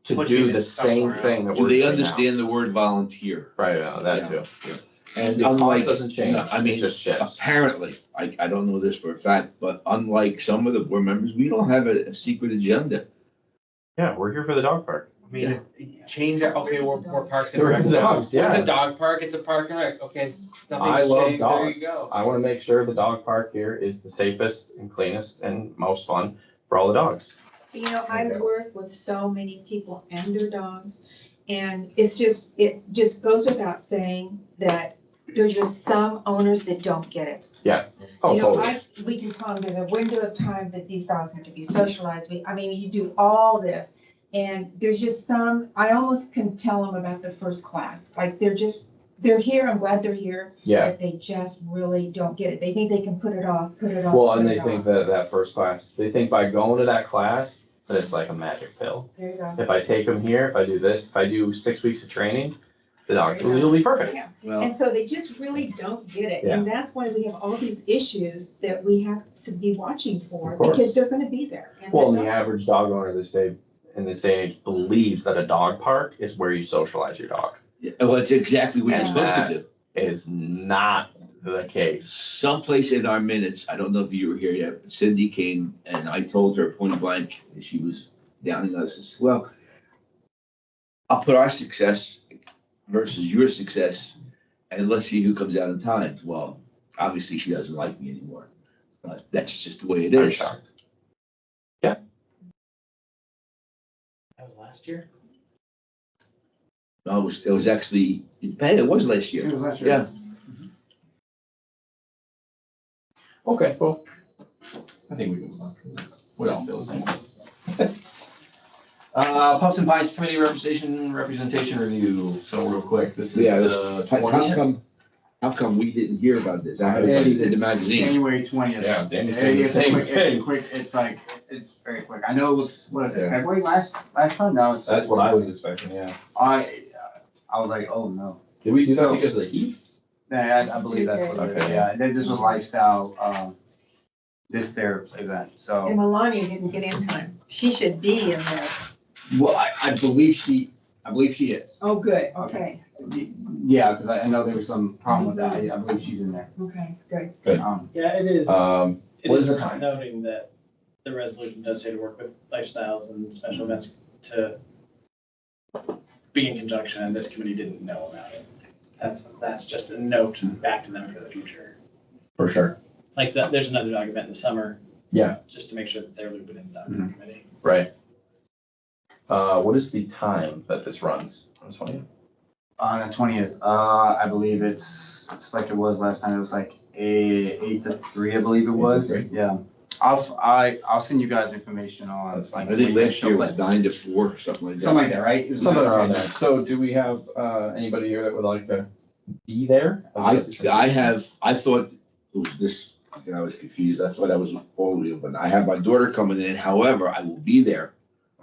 to pushing do it the same somewhere thing that Do we're they doing now. understand the word volunteer? Right, that Yeah. too. And The cost unlike, doesn't change, no, I it mean, just shifts. apparently, I don't know this for a fact, but unlike some of the board members, we don't have a secret agenda. Yeah, we're here for the dog park. I mean, change it, okay, we're parks and We're rec. dogs, yeah. It's a dog park, it's a park and rec, okay, I nothing's love changed, there you dogs. go. I wanna make sure the dog park here is the safest and cleanest and most fun for all the dogs. You know, I work with so many people and their dogs, and it just goes without saying that there's just some owners that don't get it. Oh, You know, totally. we can tell them there's a window of time that these dogs have to be socialized. You do all this, and there's just some, I almost can tell them about the first class. Like, they're here, I'm glad they're here, Yeah, but they just really don't get it. They think they can put it off. well, and put they it think off. that first class, they think by going to that class, that it's like a magic pill. There you go. If I take them here, if I do this, if I do 6 weeks of training, the dog There you go. will be perfect. Yeah. Well, And so they just really don't get it, and that's why we have all these issues that we have to be watching for, Of course. because they're gonna be there. And Well, and they're the not. average dog owner in this day and age believes that a dog park is where you socialize your dog. Yeah, well, it's exactly what you're And supposed that- to do. It is not the case. Someplace in our minutes, I don't know if you were here yet, but Cindy came and I told her point blank, and she was downing us, I said, well, I'll put our success versus your success, and let's see who comes out on time. Well, obviously she doesn't like me anymore, but that's just the way it I'm is. shocked. That was last year? No, it was actually, it was last year. Yeah. Okay, cool. I think we can move on from that. We all feel the same way. Pups and Pints Committee representation review. So real quick, this is Yeah, the How 20th. how come we didn't hear about this? I heard about it in the magazine. January 20th. Yeah, Danny said the It's a same quick- thing. It's very quick. I know it was, what is it, Yeah. February last time? No, it's. That's what I was expecting, yeah. I was like, oh no. Did we do that So- because of the heat? Yeah, I believe that's what it is, Okay. yeah. This was lifestyle, this their event, so. And Melania didn't get in time. She should be in there. Well, I believe she is. Oh, good, okay, Yeah, because I know there was some problem with that. I believe she's in there. okay, good. Yeah, it is. It What is is the worth time? noting that the resolution does say to work with lifestyles and special events to be in conjunction, and this committee didn't know about it. That's just a note back to them for the future. For sure. Like that, there's another dog event in the summer. Yeah. Just to make sure that they're looping in the dog Mhm. committee. Right. What is the time that this runs? On the 20th? On the 20th, I believe it's like it was last time. It was like 8 to 3, I believe it was. 8 to 3? Yeah. I'll send you guys information on That's fine. like. I think last year was but 9 to 4, something like that. Something like that, right? It was Something like- around there. So do we have, anybody here that would like to be there? I thought it was this, I was confused. I thought I was all of you, but I have my daughter coming in. However, I will be there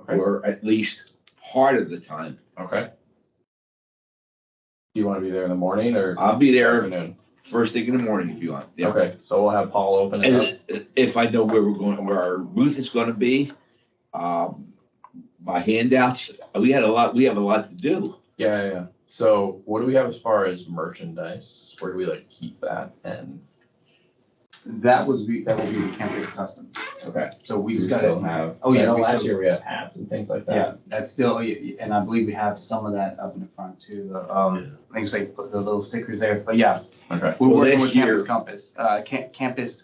Okay, for at least part of the time. okay. Do you want to be there in the morning or I'll be there afternoon? first thing in the morning if you want. Yeah. Okay, so we'll have Paul open it up. And if I know where we're going, where our booth is gonna be, my handouts, we have a lot to do. Yeah. So what do we have as far as merchandise? Where do we like keep that? And, That will be the campus custom. okay. So we We just still gotta. have, Oh, yeah, I know we last still- year we had hats and things like that. Yeah, that's still, and I believe we have some of that up in the front too. Things like put the little stickers there, but yeah, Okay, we're Well, working last with Campus year- Compass,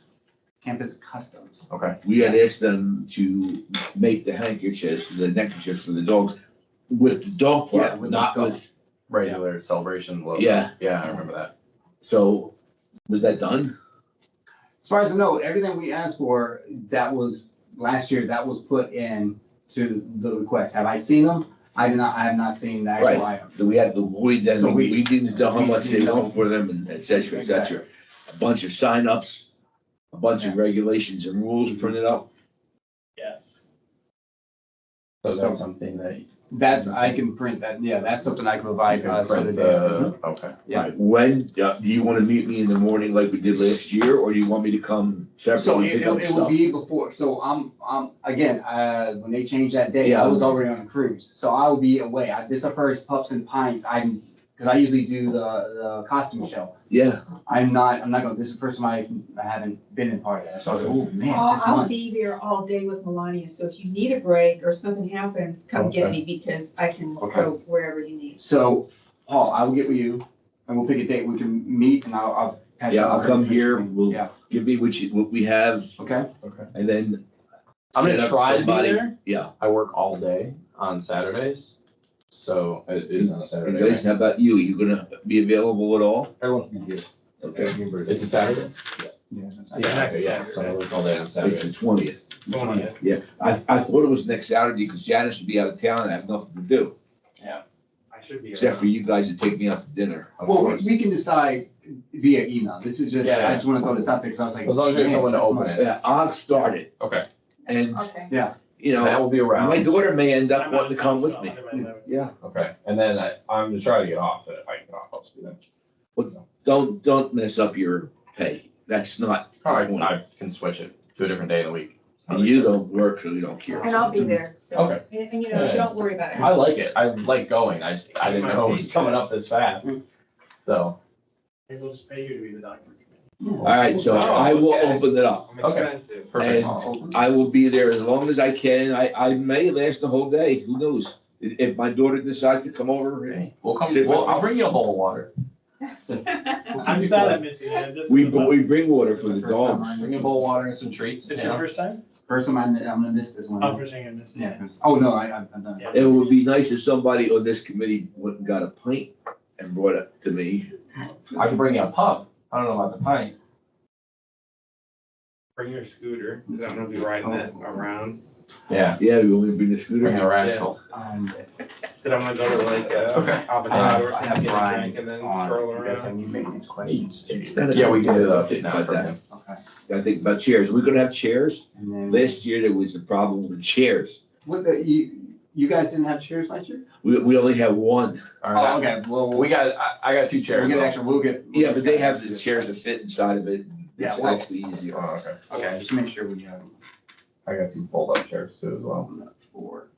Campus Customs. okay. We had asked them to make the handkerchiefs, the neckerchiefs for the dogs with the dog Yeah, park, with the not dog. with, Regular celebration logo. Yeah. Yeah, I remember that. so, was that done? As far as I know, everything we asked for, that was, last year, that was put in to the request. Have I seen them? I have not seen the actual Right. item. Do we have to avoid them? So We didn't know how much they we know. want for them and et cetera, et cetera. A bunch of signups, a bunch of regulations and rules printed up. Yes. So is that something that I can print that, yeah, that's something I can you provide can us for the print day. okay. Yeah. right. When, do you wanna meet me in the morning like we did last year, or do you want me to come So separately it pick up will stuff? be before, so again, when they changed that day, I Yeah. was already on a cruise, so I will be away. This is the first Pups and Pints, because I usually do the costume show. Yeah, I'm not going, this is the first time I haven't been in part of that, so I was like, oh, man, this I'll month. be there all day with Melania, so if you need a break or something happens, come get me because I can Okay. go wherever you need. So, Paul, I will get with you, and we'll pick a date, we can meet, and I'll. pass you yeah, I'll all the come here, information. we'll Yeah, give me what we have, okay, and then. I'm gonna set up try to be somebody. there. Yeah, I work all day on Saturdays. So it is on a and Saturday. guys, how about you? You gonna be available at all? I won't be here. Okay, It's a Saturday? yeah, that's. Yeah, okay, yeah, so I work all day on it's the Saturday. 20th. 20th. Yeah, I thought it was next Saturday because Janice would be out of town and I have nothing to do, I should be. except for you guys to take me out to dinner. Of Well, course. we can decide via email, this is just, Yeah. I just wanna throw this out there, because I was like. As long as you have man, someone to this open month. it. Yeah, I'll start it, Okay, and, Okay. you that know, will be around. my daughter may end up I'm wanting to come out, with so me. I'll do my note. Yeah, Okay, and then I'm just trying to get off, and if I can get off, I'll just be there. don't mess up your pay, that's not the point. I can switch it to a different day of the week. It's not a And big you deal. don't work, so you don't care. And I'll be there, so, Okay. and you know, Yeah. don't worry about it. I like it, I like going, I didn't know it was coming up this fast, so. Maybe we'll just pay you to be the document All right, so I will open it up. I'm Okay. expensive. Perfect. And I will be there as long as I can. I may last the whole day. Who knows? If my daughter decides to come over, Okay, we'll come, Sit with me. I'll bring you a bowl of water. I'm sad I'm missing it. This is we the- bring water for the dogs. Bring you a bowl of water and some treats, It's you your know? first time? First time I'm gonna miss this one. Oh, first time I missed it. Yeah, oh, no, I've done it. It would be nice if somebody on this committee went and got a pint and brought it to me. I can bring you a pub, I don't know about the pint. Bring your scooter, because I'm gonna be riding it around. Yeah, Yeah, you want me to bring the bring scooter? a rascal. Because I'm gonna go to like, Okay. Avocado or I have something, get a Brian drink and then on, stroll you guys have around. any maintenance questions? It's not a- Yeah, we can do that Think now about for that. him. Okay, I think about chairs. We're gonna have chairs. and then, Last year, there was a problem with chairs. you guys didn't have chairs last year? We only have one. All Oh, right, okay, well, we got, I got 2 we'll chairs. get though. extra, we'll get. Yeah, but they have the chairs that fit inside of it. Yeah, It's well- actually easier. Oh, okay, Okay, just make sure we have I got 2 fold-up chairs too as well. 4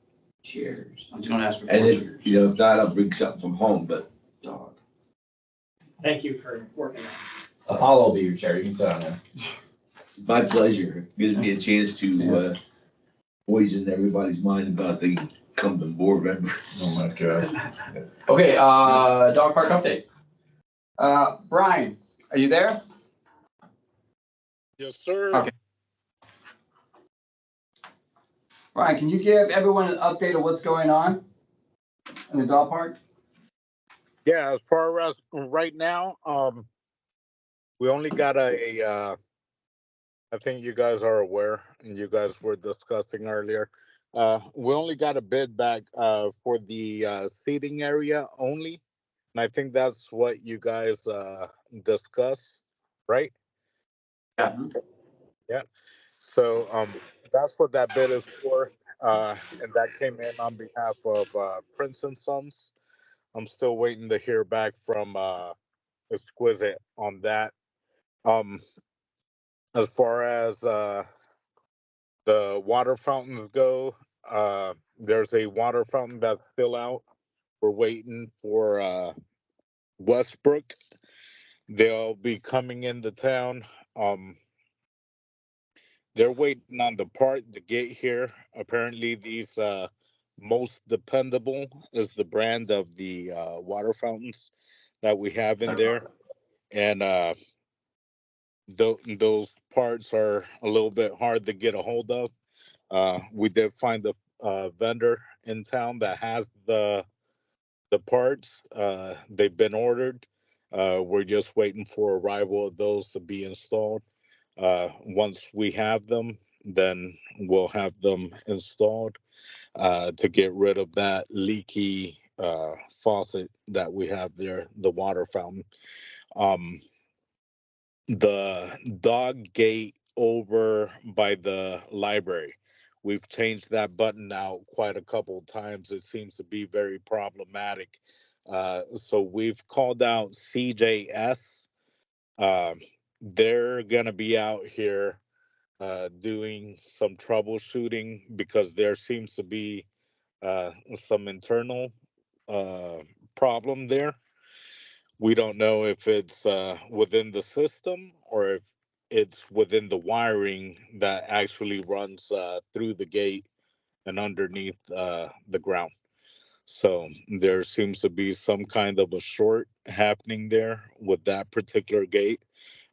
chairs. I'm just gonna ask for 4 And if, chairs. you know, if not, I'll bring something from home, but Dog. Thank you for working on Apollo will be your chair, you can sit on him. my pleasure. Gives me a chance to, poison everybody's mind about the incumbent board member. Oh my god. Okay, dog park update. Brian, are you there? Yes, sir. Okay. Brian, can you give everyone an update of what's going on in the dog park? Yeah, as far as right now, we only got I think you guys are aware, and you guys were discussing earlier. We only got a bid back for the seating area only, and I think that's what you guys discussed, right? Yeah. Yeah. So that's what that bid is for, and that came in on behalf of Prince and Sons. I'm still waiting to hear back from Exquisite on that. Um, as far as the water fountains go, there's a water fountain that's still out. We're waiting for Westbrook. They'll be coming into town. Um, they're waiting on the part to get here. Apparently, these most dependable is the brand of the water fountains that we have in there, and those parts are a little bit hard to get a hold of. We did find a vendor in town that has the parts. They've been ordered. We're just waiting for arrival of those to be installed. Once we have them, then we'll have them installed to get rid of that leaky faucet that we have there, the water fountain. Um, the dog gate over by the library. We've changed that button out quite a couple of times. It seems to be very problematic. So we've called out CJS. Um, they're going to be out here doing some troubleshooting because there seems to be some internal uh, problem there. We don't know if it's within the system or if it's within the wiring that actually runs through the gate and underneath the ground. So there seems to be some kind of a short happening there with that particular gate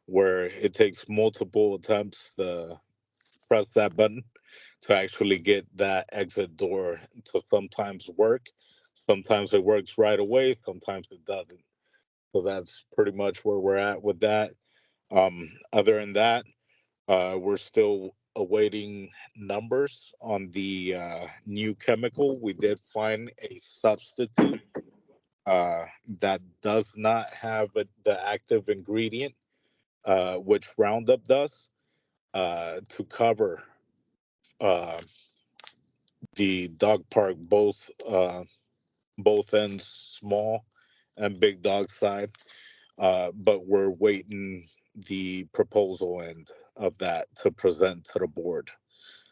where it takes multiple attempts to press that button to actually get that exit door to sometimes work. Sometimes it works right away, sometimes it doesn't. So that's pretty much where we're at with that. Other than that, we're still awaiting numbers on the new chemical. We did find a substitute that does not have the active ingredient, which Roundup does, to cover uh, the dog park, both ends, small and big dog side. But we're waiting the proposal end of that to present to the board.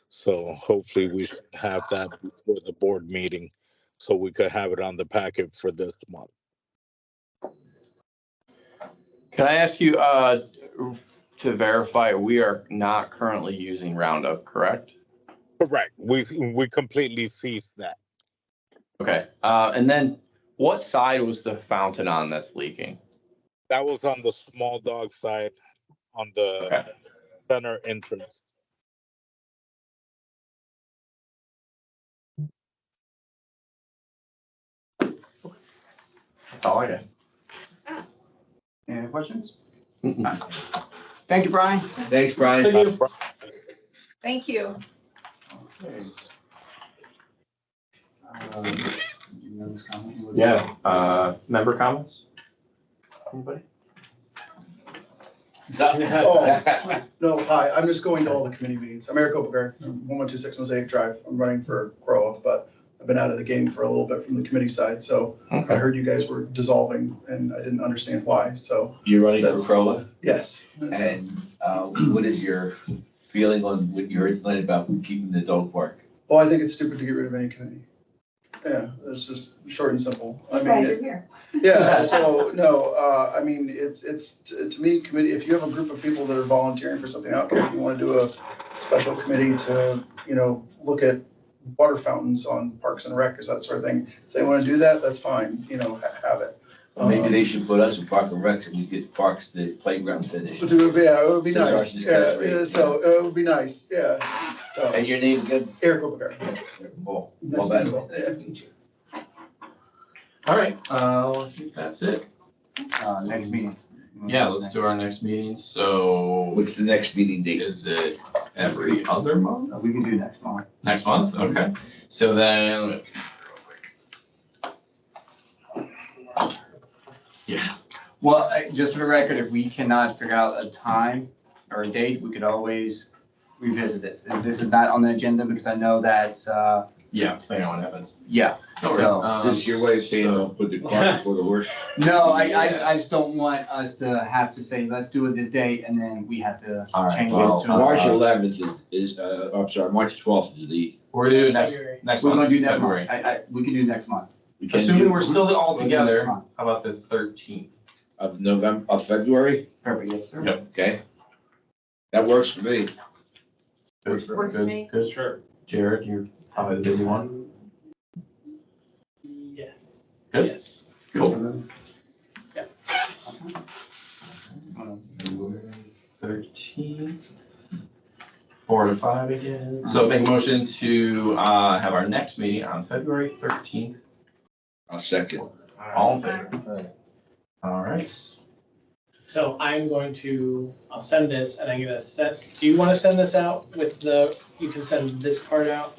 So hopefully we should have that before the board meeting, so we could have it on the packet for this month. Can I ask you to verify we are not currently using Roundup, correct? Correct. We completely ceased that. Okay. And then what side was the fountain on that's leaking? That was on the small dog side, on the Okay. center entrance. That's all I got. Any questions? Mm-mm. Thank you, Brian. Thanks, Brian. Thank you. Okay. Members' comment? Yeah. Member comments? Anybody? No, hi, I'm just going to all the committee meetings. I'm Eric Overgaard, 112 Mosaic Drive. I'm running for Grove, but I've been out of the game for a little bit from the committee side, so I Okay. heard you guys were dissolving and I didn't understand why, so You're running for That's- Crowa, yes. and what is your feeling on what you heard tonight about keeping the dog park? Well, I think it's stupid to get rid of any committee. Yeah, it's just short and simple. I Glad mean, you're here. yeah, so, no, I mean, it's, to me, committee, if you have a group of people that are volunteering for something out there, if you wanna do a special committee to, look at water fountains on Parks and Rec, is that sort of thing, if they wanna do that, that's fine, have it. Maybe they should put us in Park and Rec and we get parks, the playground finished. But it would be, yeah, it would be Since nice, ours is yeah, that way. yeah, so it would be nice, yeah, so. And your name again? Eric Obergar. Paul. Nice Paul to meet you. Badway. Nice to meet you. All right, I think that's it. Next meeting. Yeah, let's do our next meeting. So What's the next meeting date? is it every other month? We can do next month. Next month? Okay. So then, yeah, Well, just for the record, if we cannot figure out a time or a date, we could always revisit this. And this is not on the agenda because I know that, yeah, depending on what happens. yeah. No worries. So- Is this your way of saying so- don't put the cart before the horse? No, I just don't want us to have to say, let's do it this date, and then we have to All right, change it Well, to. March 11th is, I'm sorry, March 12th is the. We're gonna do it next We're gonna month, do next February. month. We can do next month. we can Assuming do- we're still all We'll do next together, month. how about the 13th? Of November, of February, Perfect, yes, sir. Yep. okay? That works for me. Works for me. Good. Sure. Jared, you're probably the busy one. Yes. Good. Yes. Cool. Yeah. 13th. 4 to 5 again. So make a motion to have our next meeting on February 13th. I'll second. All in favor? All right. So I'll send this and I'm gonna do you want to send this out with you can send this part out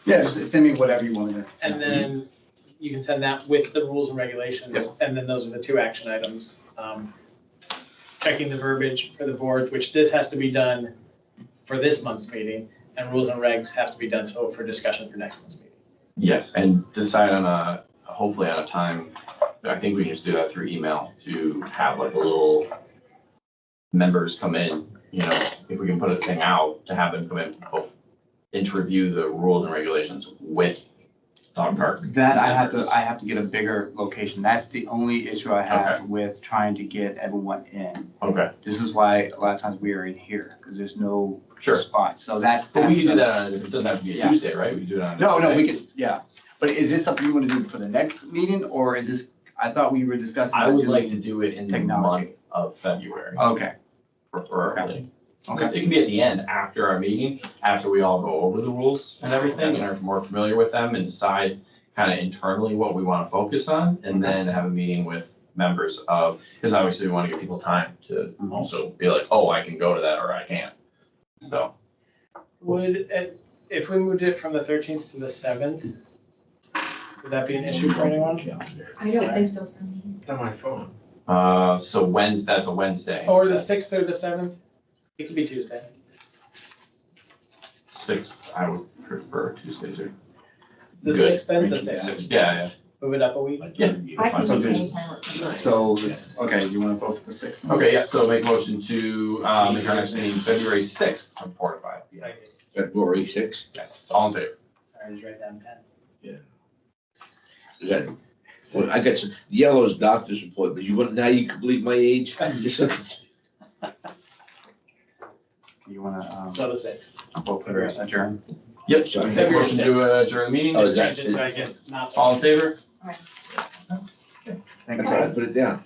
Yeah, just send me whatever you want to do. and then you can send that with the rules and regulations. And then those are the two action items. Checking the verbiage for the board, which this has to be done for this month's meeting, and rules and regs have to be done so for discussion for next month's meeting. Yes, and decide on hopefully on a time. I think we can just do that through email to have like a little members come in, if we can put a thing out to have them come in both and to review the rules and regulations with dog park. That I have to get a bigger location. That's the only issue I have with trying to get everyone in. Okay, This is why a lot of times we are in here, because there's no sure. spot. So that. But we that's can do the- that, it doesn't have to be a Yeah. Tuesday, right? We can do it on. a No, we Monday. could, yeah. But is this something you want to do for the next meeting, or is this, I thought we were discussing. I would doing- like to do it in the technology. month of February, Okay, preferably. Okay. It can be at the end, after our meeting, after we all go over the rules and everything and are more familiar with them and decide kind of internally what we want to focus on, and then have a meeting with members of, because obviously we want to give people time to also be like, oh, I can go to that or I can't. So, If we moved it from the 13th to the 7th, would that be an issue for anyone? I don't think so for me. It's on my phone. so Wednesday, that's a Wednesday. Or the 6th or the 7th? It could be Tuesday. 6th, I would prefer Tuesday too. The Good. 6th and the 6th. Yeah, Move it up a week. yeah. I can So do just- anytime work for me. so, okay, you want to vote for the 6th? Okay, yeah, so make motion to make our next meeting February 6th from 4 to 5. February 6th. Yes, all in favor? Sorry, just write down 10. Is that- Well, I got some, yellow's doctor's appointment. Now you can believe my age? You want to, So the 6th. vote for the adjourn? Yep. Sorry. Make February motion to adjourn the meeting. Oh, Just is that- change it so I get not. All in favor? Thank That's why I put it down.